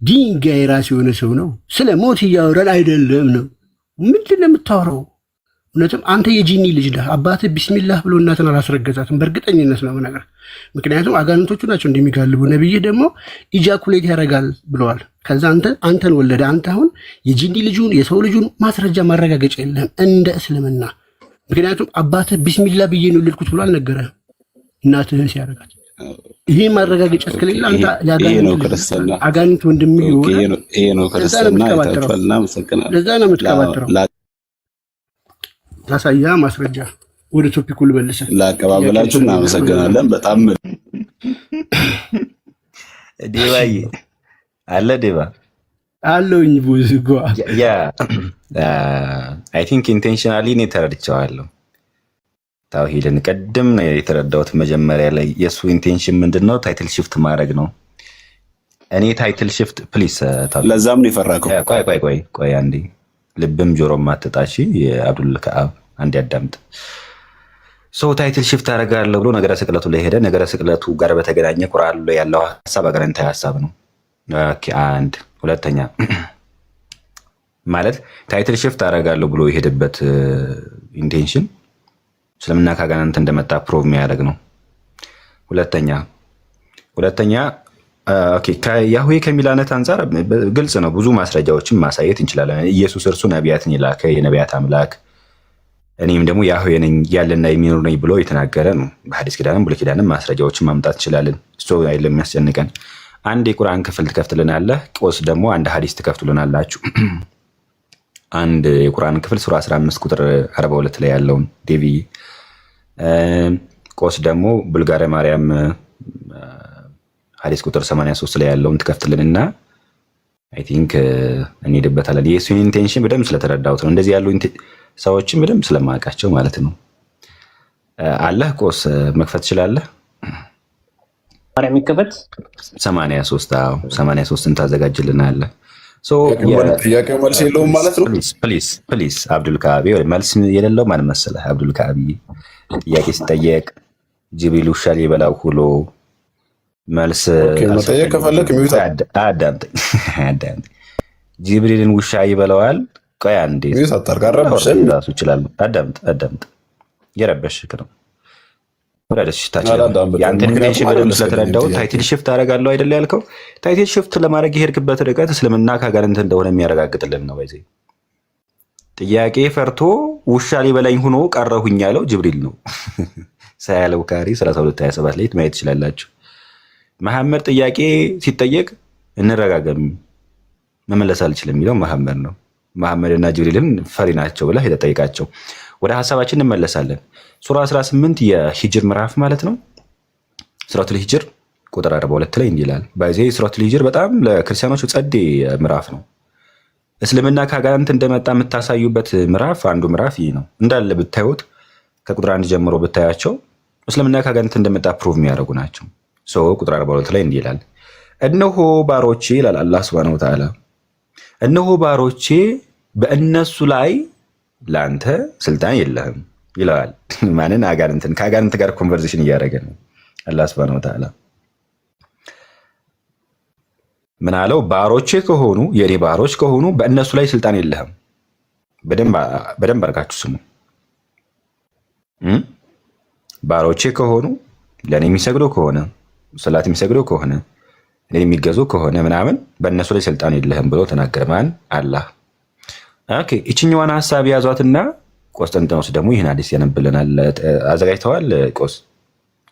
ድንጋይ ራስ የሆነ ሰው ነው? ስለ ሞት እያወራን አይደለም ነው። ምንድን ነው የምታወራው? እውነትም አንተ የጂኒ ልጅ ነህ። አባትህ ቢስሚላህ ብሎ እናትን አላስረገዛትም። በእርግጠኝነት ነው ነገር። ምክንያቱም አጋንንቶቹ ናቸው እንደሚጋልቡ። ነብይህ ደግሞ ኢጃኩሌት ያደርጋል ብለዋል። ከዛ አንተን ወለደ። አንተ አሁን የጂኒ ልጁን የሰው ልጁን ማስረጃ ማረጋገጫ የለህም እንደ እስልምና። ምክንያቱም አባትህ ቢስሚላህ ብዬ ነው ልልኩት ብሎ አልነገረህም እናትህን ሲያደርጋት። ይሄ ማረጋገጫ እስከሌለ አንተ አጋንንት ወንድም ይሆናል። ይሄ ነው ክርስትና። ለዛ ነው የምትቀባጥረው። ላሳያ ማስረጃ ወደ ቶፒኩ ልመልሰህ። ለአቀባበላችሁ እናመሰግናለን በጣም ዴባዬ አለ ዴባ አለውኝ ቡዝጓ ያ አይ ቲንክ ኢንቴንሽናሊ እኔ ተረድቼዋለሁ። ታውሂድን ቀድም ነው የተረዳሁት መጀመሪያ ላይ የእሱ ኢንቴንሽን ምንድነው? ታይትል ሽፍት ማድረግ ነው። እኔ ታይትል ሽፍት ፕሊስ፣ ለዛም ነው የፈራከው። ቆይ አንዴ ልብም ጆሮም አትጣሺ። የአብዱል ከአብ አንዴ አዳምጥ። ታይትል ሽፍት አደርጋለሁ ብሎ ነገረ ስቅለቱ ላይ ሄደ። ነገረ ስቅለቱ ጋር በተገናኘ ቁርአን ላይ ያለው ሀሳብ አገረንታይ ሀሳብ ነው። ኦኬ አንድ ሁለተኛ ማለት ታይትል ሽፍት አደርጋለሁ ብሎ የሄደበት ኢንቴንሽን እስልምና ከአጋንንት እንደመጣ ፕሮቭ የሚያደርግ ነው። ሁለተኛ ኦኬ ከያህዌ ከሚላነት አንጻር ግልጽ ነው። ብዙ ማስረጃዎችን ማሳየት እንችላለን። ኢየሱስ እርሱ ነቢያትን የላከ የነቢያት አምላክ እኔም ደግሞ ያህዌ ነኝ ያለና የሚኖር ነኝ ብሎ የተናገረ ነው። በሐዲስ ኪዳንም ብሉይ ኪዳንም ማስረጃዎችን ማምጣት እንችላለን። እሱ አይደለም የሚያስጨንቀን። አንድ የቁርአን ክፍል ትከፍትልናለህ፣ ቆስ ደግሞ አንድ ሐዲስ ትከፍቱልናላችሁ። አንድ የቁርአን ክፍል ሱራ 15 ቁጥር 42 ላይ ያለውን ዴቪ፣ ቆስ ደግሞ ቡልጋሪያ ማርያም ሐዲስ ቁጥር 83 ላይ ያለውን ትከፍትልንና አይ ቲንክ እንሄድበታለን። የእሱን ኢንቴንሽን በደንብ ስለተረዳሁት ነው። እንደዚህ ያሉ ሰዎችን በደንብ ስለማውቃቸው ማለት ነው። አለህ ቆስ መክፈት ትችላለህ? ማርያም ይከፈት 83 83ን ታዘጋጅልናለህ። ጥያቄው መልስ የለውም ማለት ነው። ፕሊስ አብዱል ከአቢ መልስ የሌለው ማን መሰለህ? አብዱል ከአቢ ጥያቄ ሲጠየቅ ጅብሪል ውሻ ሊበላው ሁሎ መልስ መጠየቅ ከፈለክ አዳምጠኝ። ጅብሪልን ውሻ ይበላዋል። ቆይ አንዴ ራሱ ይችላል። አዳምጥ። የረበሽክ ነው። የአንተን ኢንቴንሽን በደንብ ስለተረዳው ታይትል ሽፍት አደርጋለሁ አይደለ ያልከው? ታይትል ሽፍት ለማድረግ የሄድክበት ርቀት እስልምና ከአጋንንት እንደሆነ የሚያረጋግጥልን ነው። በዚህ ጥያቄ ፈርቶ ውሻ ሊበላኝ ሆኖ ቀረሁኝ ያለው ጅብሪል ነው። ሳያለ ቡኻሪ 3227 ላይ ማየት ትችላላችሁ። መሐመድ ጥያቄ ሲጠየቅ እንረጋገም መመለስ አልችልም የሚለው መሐመድ ነው። መሐመድና ጅብሪልን ፈሪ ናቸው ብለህ የተጠይቃቸው። ወደ ሀሳባችን እንመለሳለን። ሱራ 18 የሂጅር ምዕራፍ ማለት ነው። ሱረቱል ሂጅር ቁጥር 42 ላይ እንዲህ ይላል። በዚህ ሱረቱል ሂጅር በጣም ለክርስቲያኖች ጸዴ ምዕራፍ ነው። እስልምና ከአጋንንት እንደመጣ የምታሳዩበት ምዕራፍ አንዱ ምዕራፍ ይህ ነው። እንዳለ ብታዩት ከቁጥር 1 ጀምሮ ብታያቸው እስልምና ከአጋንንት እንደመጣ ፕሩቭ የሚያደርጉ ናቸው። ቁጥር 42 ላይ እንዲህ ይላል፣ እነሆ ባሮቼ ይላል አላህ ሱብሃነሁ ወተዓላ፣ እነሆ ባሮቼ በእነሱ ላይ ለአንተ ስልጣን የለህም ይለዋል። ማንን? አጋንንትን። ከአጋንንት ጋር ኮንቨርሴሽን እያደረገ ነው አላህ ሱብሃነሁ ወተዓላ። ምን አለው? ባሮቼ ከሆኑ የኔ ባሮች ከሆኑ በእነሱ ላይ ስልጣን የለህም። በደንብ አድርጋችሁ ስሙ። ባሮቼ ከሆኑ ለእኔ የሚሰግዱ ከሆነ ሰላት የሚሰግዱ ከሆነ እኔ የሚገዙ ከሆነ ምናምን በእነሱ ላይ ስልጣን የለህም ብሎ ተናገረ። ማን? አላህ። ኦኬ ይችኛዋን ሀሳብ ያዟትና ቆስጠንጢኖስ ደግሞ ይህን አዲስ ያነብልናል። አዘጋጅተዋል። ቆስ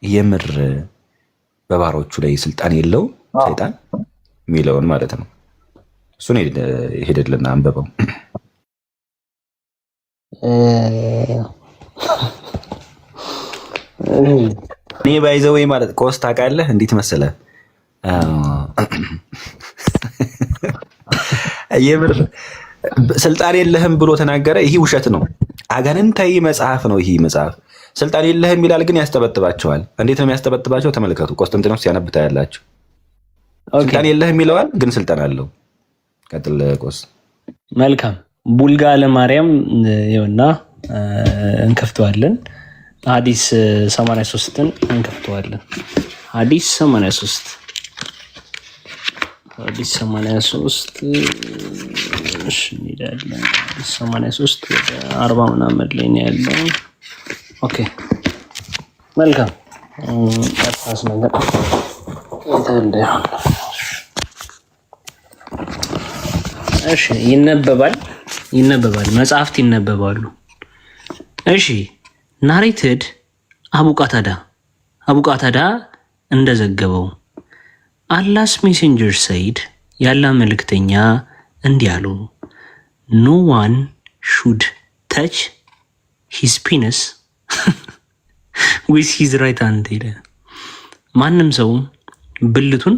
የምር በባሮቹ ላይ ስልጣን የለው ሰይጣን የሚለውን ማለት ነው። እሱን ሄደልና አንበበው። እኔ ባይዘው ማለት ቆስ ታውቃለህ እንዴት መሰለህ? የምር ስልጣን የለህም ብሎ ተናገረ። ይህ ውሸት ነው። አጋንንታዊ መጽሐፍ ነው። ይህ መጽሐፍ ስልጣን የለህም ይላል፣ ግን ያስጠበጥባቸዋል። እንዴት ነው የሚያስጠበጥባቸው? ተመልከቱ። ቆስጠንጢኖስ ሲያነብታ ያላችሁ ስልጣን የለህም ይለዋል፣ ግን ስልጣን አለው። ቀጥል ቆስ። መልካም ቡልጋ ለማርያም ይኸውና እንከፍተዋለን። ሐዲስ 83ን እንከፍተዋለን። ሐዲስ 83 እሺ እንሄዳለን። ሐዲስ 83 ወደ 40 ምናምን ላይ ነው ያለው። ኦኬ መልካም አጥፋስ ነገር እሺ ይነበባል። መጽሐፍት ይነበባሉ። እሺ ናሬትድ አቡቃታዳ እንደዘገበው አላስ ሜሴንጀር ሰይድ ያላ መልእክተኛ እንዲህ አሉ፣ ኖ ዋን ሹድ ተች ሂዝ ፒነስ ዊዝ ሂዝ ራይት ሃንድ ሄደ። ማንም ሰው ብልቱን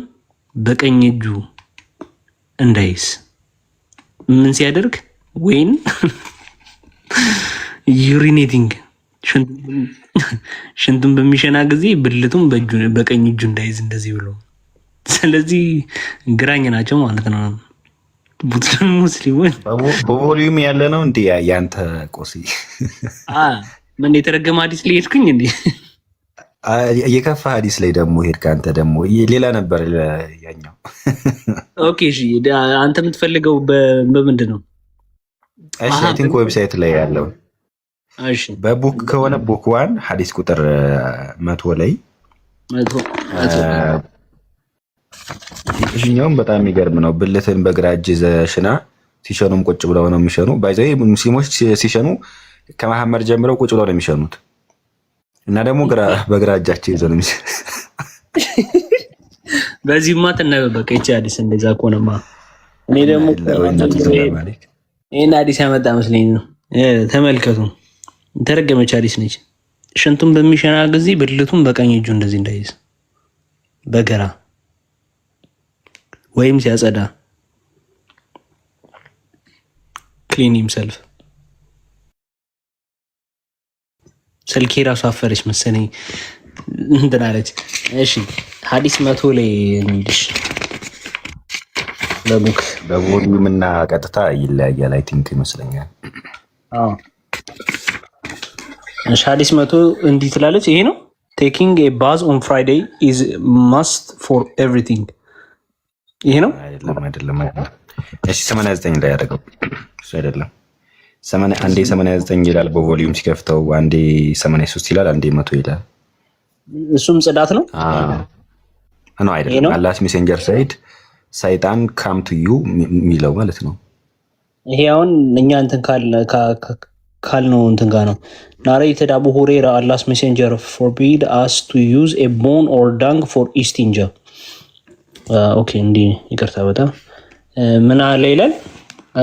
በቀኝ እጁ እንዳይዝ ምን ሲያደርግ ወይን ዩሪኔቲንግ ሽንቱን በሚሸና ጊዜ ብልቱን በቀኝ እጁ እንዳይዝ እንደዚህ ብሎ። ስለዚህ ግራኝ ናቸው ማለት ነው ሙስሊሞች። በቮሊዩም ያለ ነው እንዴ ያንተ ቆሲ? ምን የተረገመ ሀዲስ ላይ ሄድኩኝ እንዴ? የከፋ ሀዲስ ላይ ደግሞ ሄድክ አንተ። ደግሞ ሌላ ነበር ያኛው። ኦኬ እሺ፣ አንተ የምትፈልገው በምንድን ነው? እሺ አይ ቲንክ ዌብሳይት ላይ ያለው። እሺ በቡክ ከሆነ ቡክ 1 ሀዲስ ቁጥር 100 ላይ ይህኛውም በጣም የሚገርም ነው። ብልትን በግራ እጅ ዘሽና ሲሸኑም ቁጭ ብለው ነው የሚሸኑ። ባይዘይ ሙስሊሞች ሲሸኑ ከመሐመድ ጀምረው ቁጭ ብለው ነው የሚሸኑት እና ደግሞ በግራ እጃቸው ይዘው ነው የሚሸኑ። በዚህማ ተነበበቀ ይቺ ሀዲስ እንደዛ ከሆነማ እኔ ደግሞ ይሄን ሀዲስ ያመጣ መስለኝ ነው። ተመልከቱ፣ ተረገመች ሀዲስ ነች። ሽንቱን በሚሸና ጊዜ ብልቱን በቀኝ እጁ እንደዚህ እንዳይዝ በግራ ወይም ሲያጸዳ ክሊን ሂምሰልፍ። ስልኬ ራሱ አፈረች መሰለኝ እንትን አለች። እሺ ሀዲስ 100 ላይ እንሂድሽ። በቮሊዩም እና ቀጥታ ይለያያል አይ ቲንክ ይመስለኛል። አዎ እሺ ሀዲስ 100 እንዲህ ትላለች። ይሄ ነው ቴኪንግ ኤ ባዝ ኦን ፍራይዴይ ኢዝ ማስት ፎር ኤቭሪቲንግ። ይሄ ነው አይደለም። እሺ 89 ላይ ያደረገው እሱ አይደለም። አንዴ 89 ይላል በቮሊዩም ሲከፍተው፣ አንዴ 83 ይላል፣ አንዴ 100 ይላል። እሱም ጽዳት ነው ነው አይደለም። አላህ ሜሴንጀር ሰይድ ሰይጣን ካም ቱ ዩ የሚለው ማለት ነው። ይሄ አሁን እኛ እንትን ካልነው እንትን ጋር ነው። ናሬትድ አቡ ሁሬራ አላህስ ሜሴንጀር ፎርቢድ አስ ቱ ዩዝ ኤ ቦን ኦር ዳንግ ፎር ኢስቲንጃ። ኦኬ እንዲህ ይቅርታ፣ በጣም ምን አለ ይላል።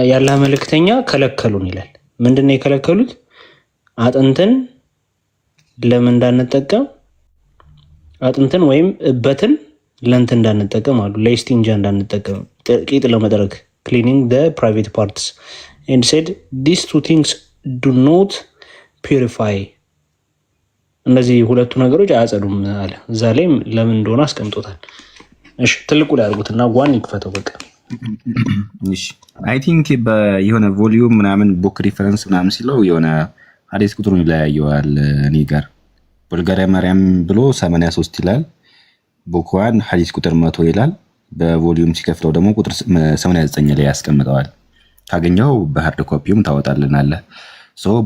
ያላህ መልእክተኛ ከለከሉን ይላል። ምንድነው የከለከሉት? አጥንትን ለምን እንዳንጠቀም፣ አጥንትን ወይም እበትን ለእንትን እንዳንጠቀም አሉ፣ ለኢስቲንጃ እንዳንጠቀም፣ ቂጥ ለመድረግ ክሊኒንግ ደ ፕራይቬት ፓርትስ ኤንድ ሴድ ዲስ ቱ ቲንግስ ዱ ኖት ፒሪፋይ። እነዚህ ሁለቱ ነገሮች አያጸዱም አለ። እዛ ላይ ለምን እንደሆነ አስቀምጦታል። እሺ ትልቁ ላይ አድርጉትና ጓን ይክፈተው በቃ። እሺ አይ ቲንክ የሆነ ቮሊዩም ምናምን ቡክ ሪፈረንስ ምናምን ሲለው የሆነ ሀዲስ ቁጥሩን ይለያየዋል። እኔ ጋር ቡልጋሪያ ማርያም ብሎ 83 ይላል፣ ቡክ 1 ሀዲስ ቁጥር 100 ይላል። በቮሊዩም ሲከፍለው ደግሞ ቁጥር 89 ላይ ያስቀምጠዋል። ካገኘው በሃርድ ኮፒውም ታወጣልናለህ።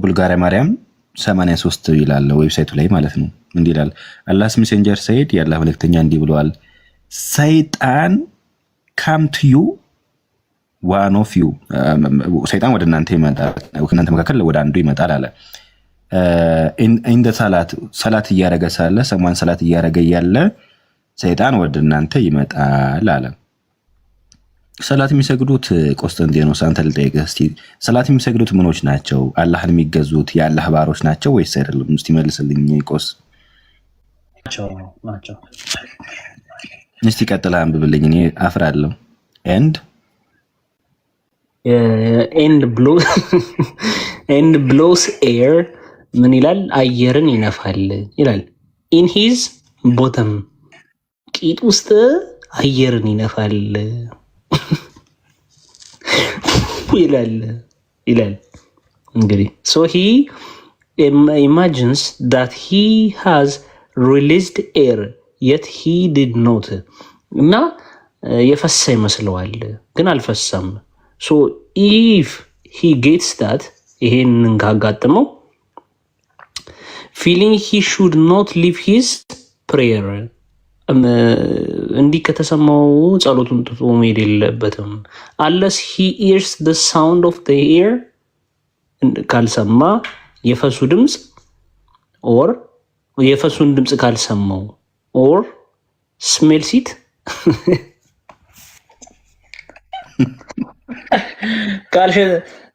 ቡልጋሪያ ማርያም 83 ይላል ዌብሳይቱ ላይ ማለት ነው። እንዲህ ይላል አላህስ ሜሴንጀር ሰይድ ያላህ መልእክተኛ እንዲህ ብለዋል፣ ሰይጣን ካም ቱ ዩ ዋን ኦፍ ዩ፣ ሰይጣን ወደ እናንተ ይመጣል፣ ከእናንተ መካከል ወደ አንዱ ይመጣል አለ። እንደ ሰላት እያረገ ሳለ ሰማን ሰላት እያረገ ያለ ሰይጣን ወደ እናንተ ይመጣል አለ። ሰላት የሚሰግዱት ቆስጠንጤኖስ፣ አንተ ልጠይቅህ እስቲ፣ ሰላት የሚሰግዱት ምኖች ናቸው? አላህን የሚገዙት የአላህ ባሮች ናቸው ወይስ አይደለም? እስቲ መልስልኝ ቆስ። ናቸው። እስቲ ቀጥላ አንብብልኝ፣ እኔ አፍራለሁ። ኤንድ ብሎስ ኤር ምን ይላል? አየርን ይነፋል ይላል። ኢን ሂዝ ቦተም፣ ቂጥ ውስጥ አየርን ይነፋል ይላል። እንግዲህ ሶ ሂ ኢማጂንስ ዳት ሂ ሃዝ ሪሊዝድ ኤር የት ሂ ዲድ ኖት፣ እና የፈሳ ይመስለዋል ግን አልፈሳም። ሶ ኢፍ ሂ ጌትስ ዳት፣ ይሄንን ካጋጥመው ፊሊንግ ሂ ሹድ ኖት ሊቭ ሂዝ ፕሬየር፣ እንዲህ ከተሰማው ጸሎቱን ትቶ መሄድ የለበትም። አለስ ሂ ኢርስ ደ ሳውንድ ኦፍ ደ ኤር፣ ካልሰማ የፈሱ ድምፅ፣ ኦር የፈሱን ድምፅ ካልሰማው፣ ኦር ስሜል ሲት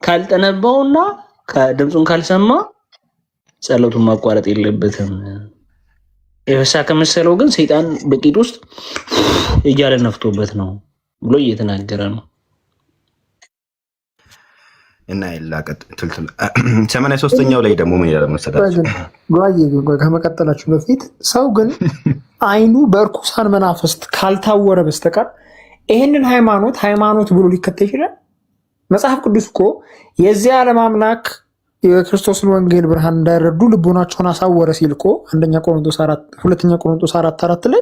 ካልጠነባውና ድምፁን ካልሰማ ጸሎቱን ማቋረጥ የለበትም። የፈሳ ከመሰለው ግን ሰይጣን በቂጥ ውስጥ እያለ ነፍቶበት ነው ብሎ እየተናገረ ነው። እና ይላቀጥ ትልትል 83ኛው ላይ ደግሞ ምን ይላል መሰላችሁ? ከመቀጠላችሁ በፊት ሰው ግን አይኑ በእርኩሳን መናፍስት ካልታወረ በስተቀር ይህንን ሃይማኖት ብሎ ሊከተል ይችላል? መጽሐፍ ቅዱስ እኮ የዚህ ዓለም አምላክ የክርስቶስን ወንጌል ብርሃን እንዳይረዱ ልቦናቸውን አሳወረ ሲል እኮ 2 ቆሮንቶስ 4:4 ላይ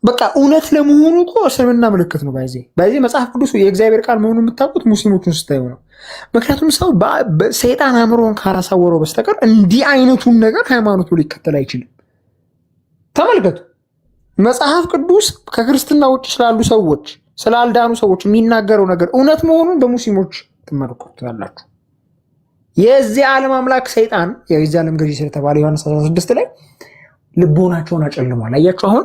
በቃ እውነት ለመሆኑ እኮ እስልምና ምልክት ነው። ባይዜ መጽሐፍ ቅዱስ የእግዚአብሔር ቃል መሆኑን የምታውቁት ሙስሊሞችን ስታዩ ነው። ምክንያቱም ሰው ሰይጣን አእምሮን ካላሳወረው በስተቀር እንዲህ አይነቱን ነገር ሃይማኖቱ ሊከተል አይችልም። ተመልከቱ፣ መጽሐፍ ቅዱስ ከክርስትና ውጭ ስላሉ ሰዎች ስላልዳኑ ሰዎች የሚናገረው ነገር እውነት መሆኑን በሙስሊሞች ትመለከታላችሁ። የዚህ ዓለም አምላክ ሰይጣን የዚህ ዓለም ገዢ ስለተባለ ዮሐንስ 16 ላይ ልቦናቸውን አጨልሟል። አያችሁ፣ አሁን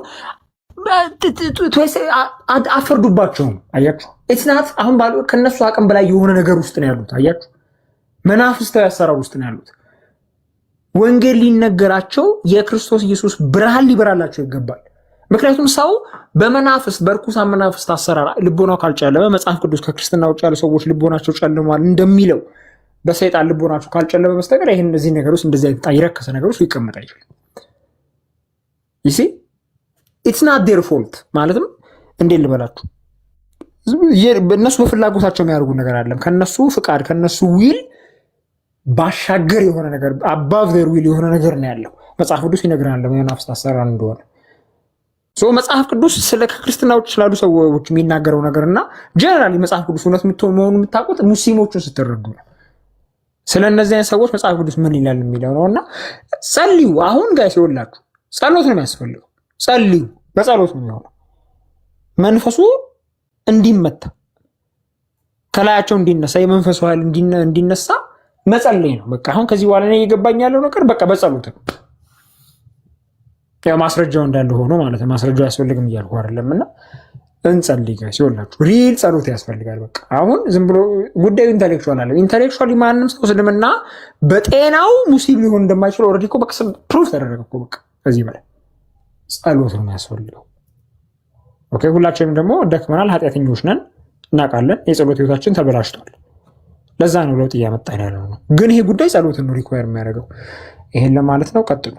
አፈርዱባቸውም። አያችሁ፣ ኢትናት አሁን ከነሱ አቅም በላይ የሆነ ነገር ውስጥ ነው ያሉት። አያችሁ፣ መናፍስታዊ አሰራር ውስጥ ነው ያሉት። ወንጌል ሊነገራቸው የክርስቶስ ኢየሱስ ብርሃን ሊበራላቸው ይገባል። ምክንያቱም ሰው በመናፍስት በርኩሳን መናፍስት አሰራር ልቦናው ካልጨለመ መጽሐፍ ቅዱስ ከክርስትና ውጭ ያሉ ሰዎች ልቦናቸው ጨልሟል እንደሚለው በሰይጣን ልቦናቸው ካልጨለመ በስተቀር ይህን እነዚህ ነገሮች እንደዚህ አይነት የረከሰ ነገሮች ሊቀመጥ አይችልም። ይሲ ኢትስ ናት ዴር ፎልት ማለትም እንዴት ልበላችሁ፣ እነሱ በፍላጎታቸው የሚያደርጉ ነገር አለም ከነሱ ፍቃድ ከነሱ ዊል ባሻገር የሆነ ነገር አባቭ ዴር ዊል የሆነ ነገር ነው ያለው። መጽሐፍ ቅዱስ ይነግረናል የመናፍስት አሰራር እንደሆነ። መጽሐፍ ቅዱስ ስለ ከክርስትና ውጭ ስላሉ ሰዎች የሚናገረው ነገር እና ጀነራሊ መጽሐፍ ቅዱስ እውነት መሆኑን የምታውቁት ሙስሊሞችን ስትረዱ ነው። ስለ እነዚህ አይነት ሰዎች መጽሐፍ ቅዱስ ምን ይላል የሚለው ነው። እና ጸልዩ። አሁን ጋር ሲወላችሁ ጸሎት ነው የሚያስፈልገው። ጸልዩ፣ በጸሎት ነው የሚሆነው። መንፈሱ እንዲመታ ከላያቸው እንዲነሳ የመንፈሱ ኃይል እንዲነሳ መጸለይ ነው። በቃ አሁን ከዚህ በኋላ እየገባኝ ያለው ነገር በቃ በጸሎት ነው። ያው ማስረጃው እንዳለ ሆኖ ማለት ነው። ማስረጃው አያስፈልግም እያልኩ አይደለም። እና እንጸልይ ጋር ሲወላችሁ ሪል ጸሎት ያስፈልጋል። በቃ አሁን ዝም ብሎ ጉዳዩ ኢንተሌክቹዋል አለ። ኢንተሌክቹዋሊ ማንም ሰው እስልምና በጤናው ሙስሊም ሊሆን እንደማይችል ኦልሬዲ እኮ በቃ ፕሩፍ ተደረገ እኮ። በቃ ከዚህ በላይ ጸሎት ነው የሚያስፈልገው። ኦኬ፣ ሁላችንም ደግሞ ደክመናል፣ ኃጢአተኞች ነን፣ እናውቃለን። የጸሎት ህይወታችን ተበላሽቷል። ለዛ ነው ለውጥ እያመጣን ያለው ነው። ግን ይሄ ጉዳይ ጸሎትን ነው ሪኳየር የሚያደርገው። ይሄን ለማለት ነው። ቀጥሉ።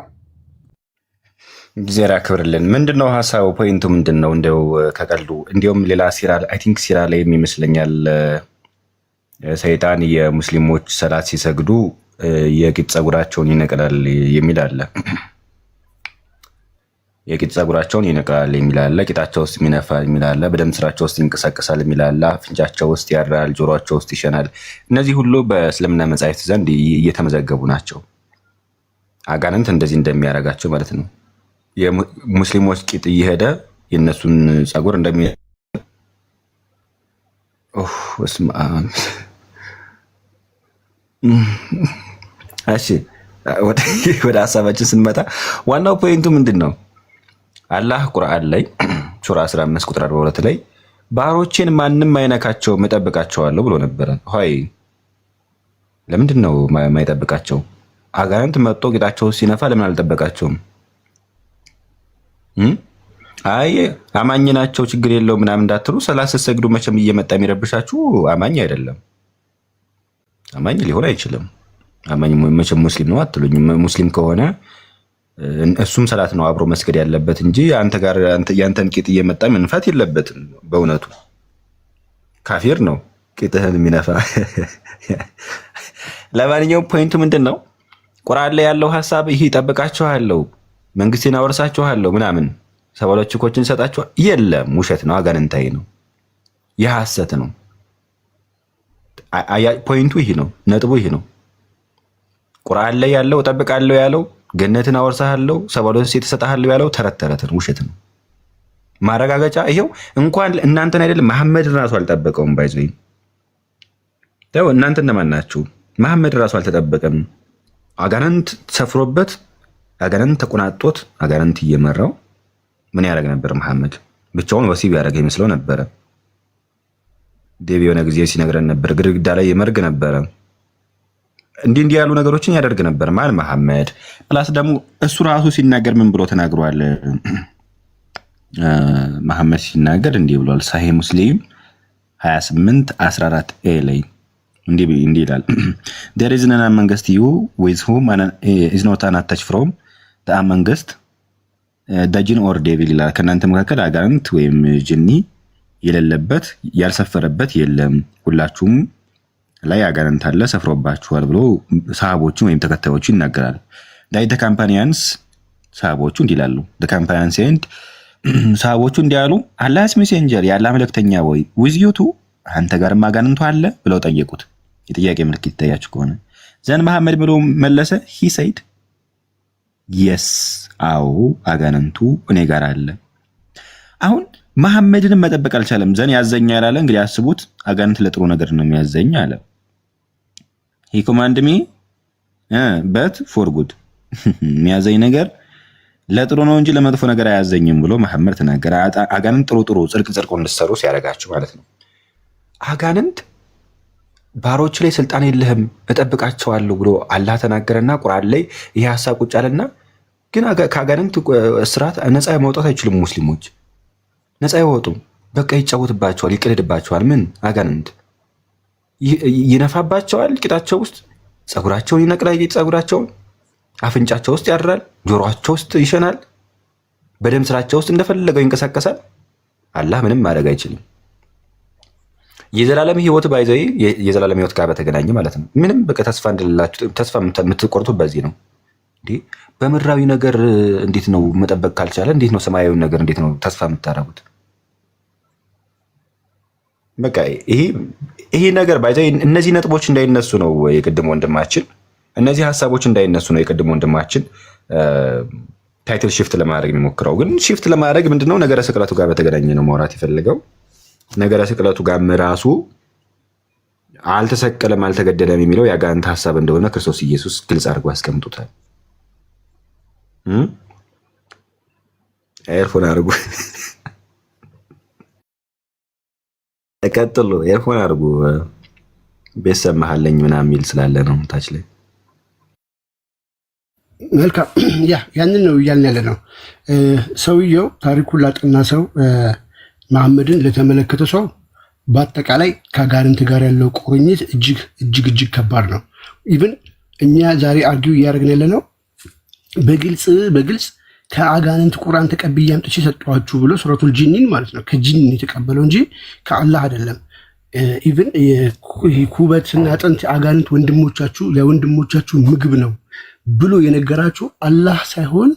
ጊዜራ ክብርልን። ምንድነው ሀሳቡ? ፖይንቱ ምንድነው? እንደው ከቀልዱ እንዲሁም ሌላ ሲራ አይ ቲንክ ሲራ ላይ ይመስለኛል ሰይጣን የሙስሊሞች ሰላት ሲሰግዱ የቂጥ ጸጉራቸውን ይነቅላል የሚል አለ። የቂጥ ጸጉራቸውን ይነቅላል የሚል አለ። ቂጣቸው ውስጥ የሚነፋ የሚል አለ። በደም ስራቸው ውስጥ ይንቀሳቀሳል የሚል አለ። አፍንጫቸው ውስጥ ያድራል፣ ጆሮቸው ውስጥ ይሸናል። እነዚህ ሁሉ በእስልምና መጻሕፍት ዘንድ እየተመዘገቡ ናቸው። አጋንንት እንደዚህ እንደሚያደርጋቸው ማለት ነው። የሙስሊሞች ቂጥ እየሄደ የእነሱን ጸጉር እንደሚ እሺ፣ ወደ ሀሳባችን ስንመጣ ዋናው ፖይንቱ ምንድን ነው? አላህ ቁርአን ላይ ሱራ 15 ቁጥር 42 ላይ ባሮቼን ማንም አይነካቸውም እጠብቃቸዋለሁ ብሎ ነበረ። ሆይ ለምንድን ነው ማይጠብቃቸው? አጋንንት መጥቶ ቂጣቸው ሲነፋ ለምን አልጠበቃቸውም? አይ አማኝ ናቸው ችግር የለው ምናምን እንዳትሉ። ሰላት ስትሰግዱ መቼም እየመጣ የሚረብሻችሁ አማኝ አይደለም። አማኝ ሊሆን አይችልም። አማኝ መቼም ሙስሊም ነው አትሉኝ። ሙስሊም ከሆነ እሱም ሰላት ነው አብሮ መስገድ ያለበት እንጂ አንተ ጋር ያንተን ቂጥ እየመጣ መንፋት የለበትም። በእውነቱ ካፊር ነው ቂጥህን የሚነፋ። ለማንኛውም ፖይንቱ ምንድን ነው? ቁርአን ላይ ያለው ሀሳብ ይሄ እጠብቃችኋለሁ፣ መንግስቴን አወርሳችኋለሁ ምናምን ሰባሎች ኮችን ሰጣችኋል የለም፣ ውሸት ነው፣ አጋንንታዊ ነው፣ የሐሰት ነው። ፖይንቱ ይሄ ነው፣ ነጥቡ ይሄ ነው። ቁርአን ላይ ያለው እጠብቃለሁ ያለው ገነትን አወርሳለሁ ሰባሎች ሴት እሰጥሃለሁ ያለው ተረት ተረት ነው፣ ውሸት ነው። ማረጋገጫ ይሄው። እንኳን እናንተን አይደለም መሐመድን ራሱ አልጠበቀውም። ባይዘይ ታው እናንተ እነማን ናችሁ? መሐመድ ራሱ አልተጠበቀም። አጋንንት ሰፍሮበት አጋንንት ተቆናጦት አጋንንት እየመራው ምን ያደርግ ነበር? መሐመድ ብቻውን ወሲብ ያደርግ ይመስለው ነበረ። ዴቪ የሆነ ጊዜ ሲነግረን ነበር፣ ግድግዳ ላይ ይመርግ ነበረ። እንዲህ ያሉ ነገሮችን ያደርግ ነበር ማለት መሐመድ። ፕላስ ደግሞ እሱ ራሱ ሲናገር ምን ብሎ ተናግሯል? መሐመድ ሲናገር እንዲህ ብሏል። ሳሂህ ሙስሊም 28:14 ላይ እንዲህ ይላል there is none amongst you with whom is not an attach from the amongst the jinn or devil ይላል። ከእናንተ መካከል አጋንንት ወይም ጅኒ የሌለበት ያልሰፈረበት የለም፣ ሁላችሁም ላይ አጋንንት አለ ሰፍሮባችኋል ብሎ ሰሃቦቹን ወይም ተከታዮቹ ይናገራል። ዳይ the companions ሰሃቦቹ እንዲህ ይላሉ the companions and ሰሃቦቹ እንዲያሉ አላህስ ሜሴንጀር ያለ መልእክተኛ ወይ with you too አንተ ጋርም አጋንንቱ አለ ብለው ጠየቁት። የጥያቄ ምልክት ይታያችሁ ከሆነ ዘን መሐመድ ብሎ መለሰ he said yes አዎ አጋንንቱ እኔ ጋር አለ። አሁን መሐመድን መጠበቅ አልቻለም። ዘን ያዘኛል አለ። እንግዲህ አስቡት አጋንንት ለጥሩ ነገር ነው የሚያዘኝ አለ። he command me but for good የሚያዘኝ ነገር ለጥሩ ነው እንጂ ለመጥፎ ነገር አያዘኝም ብሎ መሐመድ ተናገረ። አጋንንት ጥሩ ጽድቅ እንድትሰሩ ሲያደርጋችሁ ማለት ነው። አጋንንት ባሮች ላይ ስልጣን የለህም እጠብቃቸዋለሁ ብሎ አላህ ተናገረና ቁርአን ላይ ይሄ ሐሳብ ቁጭ አለና፣ ግን ከአጋንንት እስራት ነፃ መውጣት አይችሉም። ሙስሊሞች ነፃ አይወጡም። በቃ ይጫወትባቸዋል፣ ይቀልድባቸዋል። ምን አጋንንት ይነፋባቸዋል፣ ቂጣቸው ውስጥ ጸጉራቸውን ይነቅላል፣ ጸጉራቸውን አፍንጫቸው ውስጥ ያድራል፣ ጆሮአቸው ውስጥ ይሸናል፣ በደም ስራቸው ውስጥ እንደፈለገው ይንቀሳቀሳል። አላህ ምንም ማድረግ አይችልም። የዘላለም ህይወት ባይዘይ የዘላለም ህይወት ጋር በተገናኘ ማለት ነው። ምንም በቃ ተስፋ እንደሌላችሁ ተስፋ የምትቆርጡት በዚህ ነው። እንዴ በምድራዊ ነገር እንዴት ነው መጠበቅ ካልቻለ እንዴት ነው ሰማያዊ ነገር እንዴት ነው ተስፋ የምታደርጉት? በቃ ይሄ ነገር ባይዘይ እነዚህ ነጥቦች እንዳይነሱ ነው የቅድም ወንድማችን እነዚህ ሐሳቦች እንዳይነሱ ነው የቅድም ወንድማችን ታይትል shift ለማድረግ የሚሞክረው። ግን shift ለማድረግ ምንድነው ነገረ ስቅለቱ ጋር በተገናኘ ነው ማውራት የፈለገው። ነገረ ስቅለቱ ጋር ራሱ አልተሰቀለም አልተገደለም የሚለው ያጋንንት ሐሳብ እንደሆነ ክርስቶስ ኢየሱስ ግልጽ አድርጎ አስቀምጦታል። ኤርፎን አድርጉ ተከተሉ ኤርፎን አድርጉ ቤተሰብ መሀለኝ ምናምን የሚል ስላለ ነው ታች ላይ። መልካም ያንን ነው እያልን ያለ ነው። ሰውየው ታሪኩን ላጠና ሰው መሐመድን ለተመለከተ ሰው በአጠቃላይ ከአጋንንት ጋር ያለው ቁርኝት እጅግ ከባድ ነው። ኢቭን እኛ ዛሬ አርጊው እያደረግን ያለ ነው በግልጽ ከአጋንንት ቁርአን ተቀብዬ አምጥቼ ሰጠኋችሁ ብሎ ሱረቱል ጂኒን ማለት ነው ከጂኒ የተቀበለው እንጂ ከአላህ አይደለም። ኢቭን ኩበትና አጥንት አጋንንት ወንድሞቻችሁ ለወንድሞቻችሁ ምግብ ነው ብሎ የነገራችሁ አላህ ሳይሆን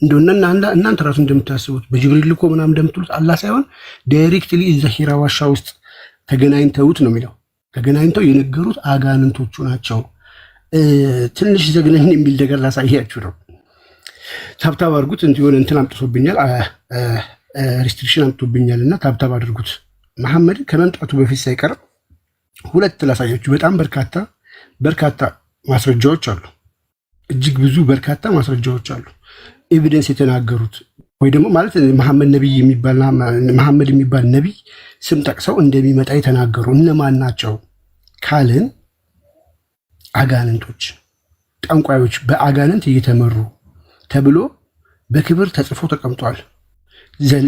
እንደውና እናንተ ራሱ እንደምታስቡት በጅብሪል ልኮ ምናምን እንደምትሉት አላህ ሳይሆን ዳይሬክትሊ እዛ ሂራ ዋሻ ውስጥ ተገናኝተውት ነው የሚለው። ተገናኝተው የነገሩት አጋንንቶቹ ናቸው። ትንሽ ዘግነኝ የሚል ነገር ላሳያችሁ ነው። ታብታብ አድርጉት። እንትን እንትን አምጥቶብኛል፣ ሪስትሪክሽን አምጥቶብኛልና ታብታብ አድርጉት። መሐመድ ከመምጣቱ በፊት ሳይቀር ሁለት ላሳያችሁ። በጣም በርካታ ማስረጃዎች አሉ። እጅግ ብዙ በርካታ ማስረጃዎች አሉ። ኤቪደንስ የተናገሩት ወይ ደግሞ ማለት መሐመድ የሚባል ነቢይ ስም ጠቅሰው እንደሚመጣ የተናገሩ እነማን ናቸው ካልን አጋንንቶች፣ ጠንቋዮች በአጋንንት እየተመሩ ተብሎ በክብር ተጽፎ ተቀምጧል።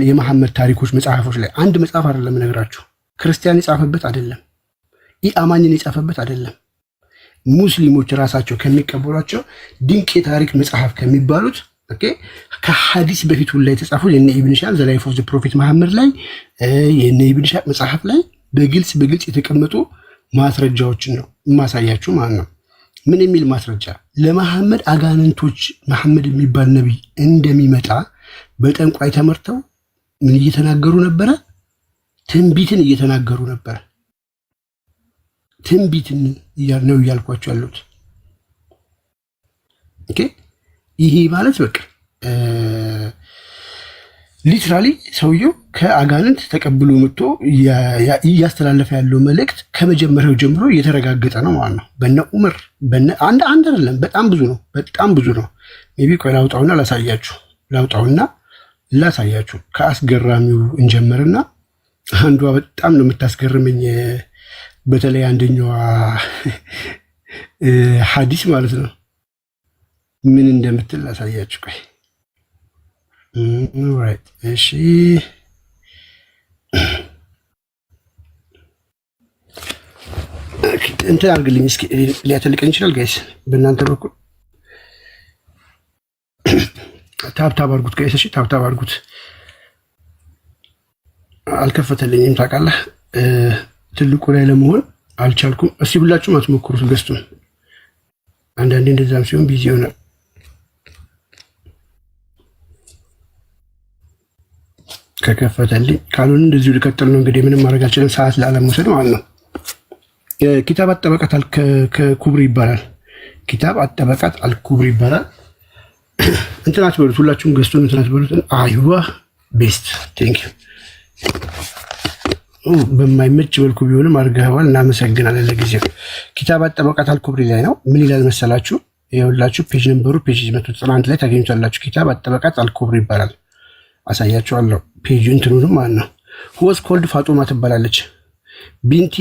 የመሐመድ ታሪኮች መጽሐፎች ላይ አንድ መጽሐፍ አይደለም ነገራችሁ። ክርስቲያን የጻፈበት አይደለም፣ ኢአማኝን የጻፈበት አይደለም። ሙስሊሞች ራሳቸው ከሚቀበሏቸው ድንቅ የታሪክ መጽሐፍ ከሚባሉት ከሐዲስ በፊት ሁሉ ላይ የተጻፉ የነ ኢብን ሻብ ዘ ላይፍ ኦፍ ዘ ፕሮፌት መሐመድ ላይ የነ ኢብን ሻብ መጽሐፍ ላይ በግልጽ የተቀመጡ ማስረጃዎችን ነው የማሳያችሁ ማለት ነው። ምን የሚል ማስረጃ? ለመሐመድ አጋንንቶች መሐመድ የሚባል ነቢይ እንደሚመጣ በጠንቋይ ተመርተው ምን እየተናገሩ ነበረ? ትንቢትን እየተናገሩ ነበረ። ትንቢትን ነው እያልኳቸው ያሉት። ኦኬ ይሄ ማለት በቃ ሊትራሊ ሰውየው ከአጋንንት ተቀብሎ መጥቶ እያስተላለፈ ያለው መልእክት ከመጀመሪያው ጀምሮ እየተረጋገጠ ነው ማለት ነው። በነ ዑመር አንድ አይደለም፣ በጣም ብዙ ነው። ሜቢ ቆይ ላውጣውና ላሳያችሁ። ከአስገራሚው እንጀምርና አንዷ በጣም ነው የምታስገርመኝ። በተለይ አንደኛዋ ሐዲስ ማለት ነው። ምን እንደምትል አሳያችሁ። ቆይ ኦልራይት እሺ እንትን አድርግልኝ እስኪ ሊያተልቀኝ ይችላል ጋይስ በእናንተ በኩል ታብታብ አድርጉት ጋይስ እሺ ታብታብ አድርጉት አልከፈተልኝም ታውቃለህ ትልቁ ላይ ለመሆን አልቻልኩም እስኪ ሁላችሁም አትሞክሩት ገስቱን አንዳንዴ እንደዛም ሲሆን ቢዚ ይሆናል ከከፈተልኝ ካልሆነ እንደዚሁ ልቀጥል ነው እንግዲህ ምንም ማድረግ አልችልም ሰዓት ለአለመውሰድ ማለት ነው ኪታብ አጠበቃት አልኩብሪ ይባላል ኪታብ አጠበቃት አልኩብሪ ይባላል እንትን አትበሉት ሁላችሁም ገዝቶን እንትን አትበሉት አይዋ ቤስት ቴንክ ዩ በማይመች መልኩ ቢሆንም አድርገዋል እናመሰግናለን ለጊዜው ኪታብ አጠበቃት አልኩብሪ ላይ ነው ምን ይላል መሰላችሁ ይኸውላችሁ ፔጅ ነምበሩ ፔጅ 191 ላይ ታገኙታላችሁ ኪታብ አጠበቃት አልኩብሪ ይባላል አሳያችኋለሁ ፔጅ እንትኑንም ማለት ነው ሁወስ ኮልድ ፋጡማ ትባላለች ቢንቲ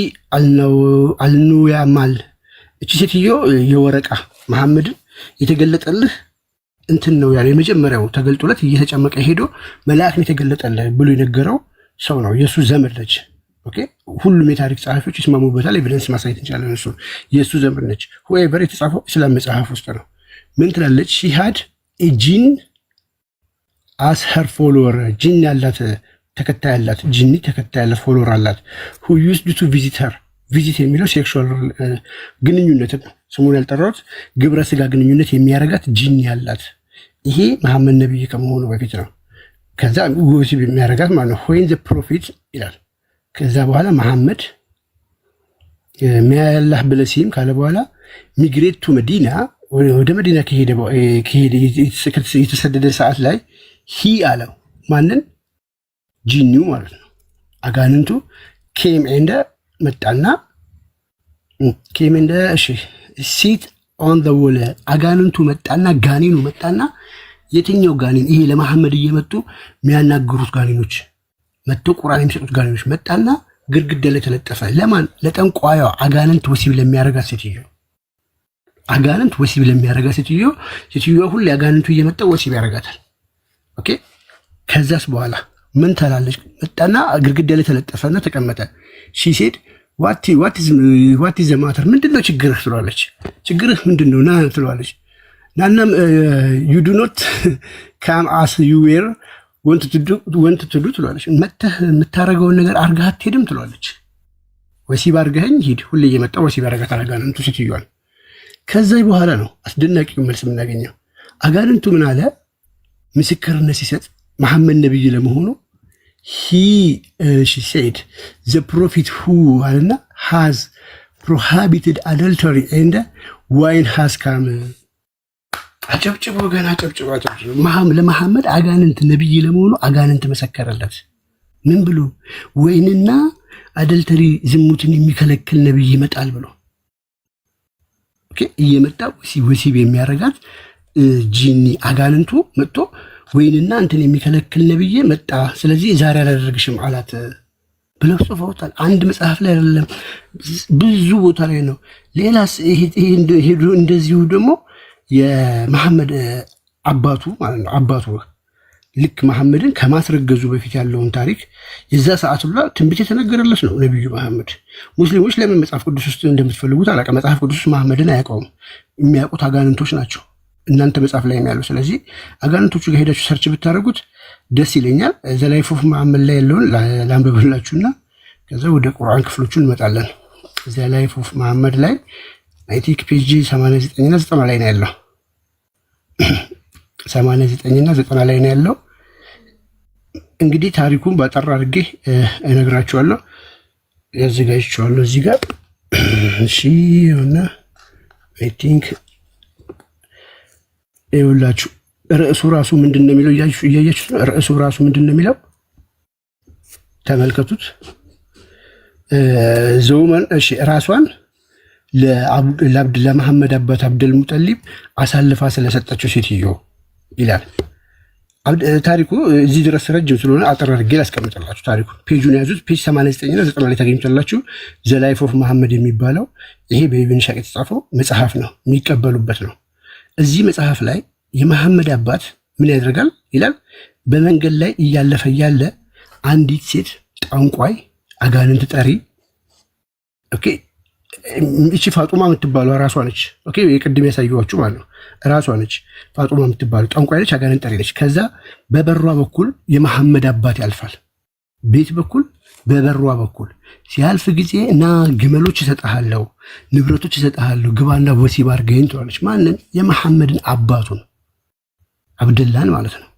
አልኑያማል እቺ ሴትዮ የወረቃ መሐመድን የተገለጠልህ እንትን ነው ያለ የመጀመሪያው ተገልጦለት እየተጨመቀ ሄዶ መልአክን የተገለጠልህ ብሎ የነገረው ሰው ነው የሱ ዘመድ ነች ኦኬ ሁሉም የታሪክ ጸሐፊዎች ይስማሙበታል ኤቪደንስ ማሳየት እንችላለን እሱ የሱ ዘመድ ነች ሆኤቨር የተጻፈው እስላም መጽሐፍ ውስጥ ነው ምን ትላለች ሺ ሃድ ኤ ጂን አስ ሄር ፎሎወር ጂን ያላት ተከታይ ያላት ጂኒ ተከታይ ያላት ፎሎወር አላት who used to visit her ቪዚት የሚለው ሴክሹዋል ግንኙነት ነው ስሙን ያልጠራሁት ግብረ ስጋ ግንኙነት የሚያረጋት ጂኒ ያላት ይሄ መሐመድ ነብይ ከመሆኑ በፊት ነው ከዛ ወሲብ የሚያረጋት ማለት ነው when the prophet ይላል ከዛ በኋላ መሐመድ ሚያላህ ብለሲም ካለ በኋላ ሚግሬት ቱ መዲና ወደ መዲና ከሄደ የተሰደደ ሰዓት ላይ ሂ አለው ማንን ጂኒው ማለት ነው አጋንንቱ ኬም እንደ መጣና ኬም እንደ እሺ ሲት ኦን ዘ ወለ አጋንንቱ መጣና ጋኔኑ መጣና የትኛው ጋኔን ይሄ ለመሐመድ እየመጡ የሚያናግሩት ጋኔኖች መጥቶ ቁርአን የሚሰጡት ጋኔኖች መጣና ግድግዳ ላይ ተለጠፈ ለማን ለጠንቋዩ አጋንንት ወሲብ ለሚያረጋት ሴትዮ አጋንንት ወሲብ ለሚያረጋት ሴትዮ ሁሉ አጋንንቱ እየመጣ ወሲብ ያረጋታል ኦኬ ከዛስ በኋላ ምን ተላለች መጣና ግድግዳ ላይ ተለጠፈና ተቀመጠ ሺ ሴድ ዋት ኢዝ ዘ ማተር ምንድነው ችግርህ ትሏለች ችግርህ ምንድነው ና ትሏለች ናናም ዩ ዱ ኖት ካም አስ ዩ ዌር ወንት ቱ ዱ ትሏለች መተህ የምታረገውን ነገር አርጋህ አትሄድም ትሏለች ወሲብ አርገኸኝ ሂድ ሁሌ እየመጣ ወሲብ ያረጋት አጋንንቱ ሴትዮዋን ከዛ በኋላ ነው አስደናቂው መልስ የምናገኘው አጋንንቱ ምን አለ ምስክርነት ሲሰጥ መሐመድ ነብይ ለመሆኑ she said the prophet who has prohibited adultery and wine has come አጨብጭቦ ገና አጨብጭቦ ለመሐመድ አጋንንት ነብይ ለመሆኑ አጋንንት መሰከረለት ምን ብሎ ወይንና አደልተሪ ዝሙትን የሚከለክል ነብይ ይመጣል ብሎ ኦኬ እየመጣ ወሲብ የሚያረጋት ጂኒ አጋንንቱ መጥቶ ወይንና እንትን የሚከለክል ነብይ መጣ ስለዚህ ዛሬ አላደረግሽም አላት ብለው ጽፈውታል አንድ መጽሐፍ ላይ አይደለም ብዙ ቦታ ላይ ነው ሌላስ ይሄ እንደዚሁ ደግሞ የመሐመድ አባቱ ማለት ነው አባቱ ልክ መሐመድን ከማስረገዙ በፊት ያለውን ታሪክ የዛ ሰዓት ብላ ትንቢት የተነገረለት ነው ነብዩ መሐመድ ሙስሊሞች ለምን መጽሐፍ ቅዱስ ውስጥ እንደምትፈልጉት አላቀ መጽሐፍ ቅዱስ መሐመድን አያውቀውም የሚያውቁት አጋንንቶች ናቸው እናንተ መጽሐፍ ላይ ያለው ስለዚህ አጋንንቶቹ ጋር ሄዳችሁ ሰርች ብታደርጉት ደስ ይለኛል ዘ ላይፍ ኦፍ መሐመድ ላይ ያለውን ላንብብላችሁና ከዛ ወደ ቁርአን ክፍሎቹ እንመጣለን ዘ ላይፍ ኦፍ መሐመድ ላይ አይ ቲንክ ፔጅ 89 እና 90 ላይ ነው ያለው 89 እና 90 ላይ ነው ያለው እንግዲህ ታሪኩን ባጠራ አድርጌ እነግራችኋለሁ ያዘጋጅቻለሁ እዚህ ጋር እሺ እና አይ ቲንክ ይኸውላችሁ ርዕሱ ራሱ ምንድን ነው የሚለው እያያችሁ ርዕሱ ራሱ ምንድን ነው የሚለው ተመልከቱት ዘውመን እሺ ራሷን ለመሐመድ አባት አብደል ሙጠሊብ አሳልፋ ስለሰጠችው ሴትዮ ይላል ታሪኩ እዚህ ድረስ ረጅም ስለሆነ አጠር አድርጌ ላስቀምጥላችሁ። ታሪኩ ፔጁን ያዙት። ፔጅ 89 እና 90 ላይ ታገኙታላችሁ። ዘ ላይፍ ኦፍ መሐመድ የሚባለው ይሄ በኢብን ኢስሐቅ የተጻፈው መጽሐፍ ነው፣ የሚቀበሉበት ነው። እዚህ መጽሐፍ ላይ የመሐመድ አባት ምን ያደርጋል ይላል። በመንገድ ላይ እያለፈ ያለ አንዲት ሴት ጠንቋይ፣ አጋንንት ጠሪ፣ ኦኬ እቺ ፋጡማ የምትባለው ራሷ ነች። ኦኬ የቅድም ያሳየኋችሁ ማለት ነው። ራሷ ነች ፋጡማ የምትባለው ጠንቋይ ነች፣ አጋንንት ጠሪ ነች። ከዛ በበሯ በኩል የመሐመድ አባት ያልፋል። ቤት በኩል በበሯ በኩል ሲያልፍ ጊዜ እና ግመሎች እሰጥሃለሁ፣ ንብረቶች እሰጥሃለሁ፣ ግባና ወሲብ አድርገኝ ትላለች። ማንን? የመሐመድን አባቱን አብደላን ማለት ነው።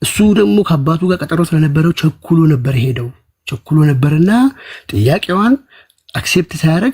እሱ ደግሞ ከአባቱ ጋር ቀጠሮ ስለነበረው ቸኩሎ ነበር ሄደው ቸኩሎ ነበርና ጥያቄዋን አክሴፕት ሳያደርግ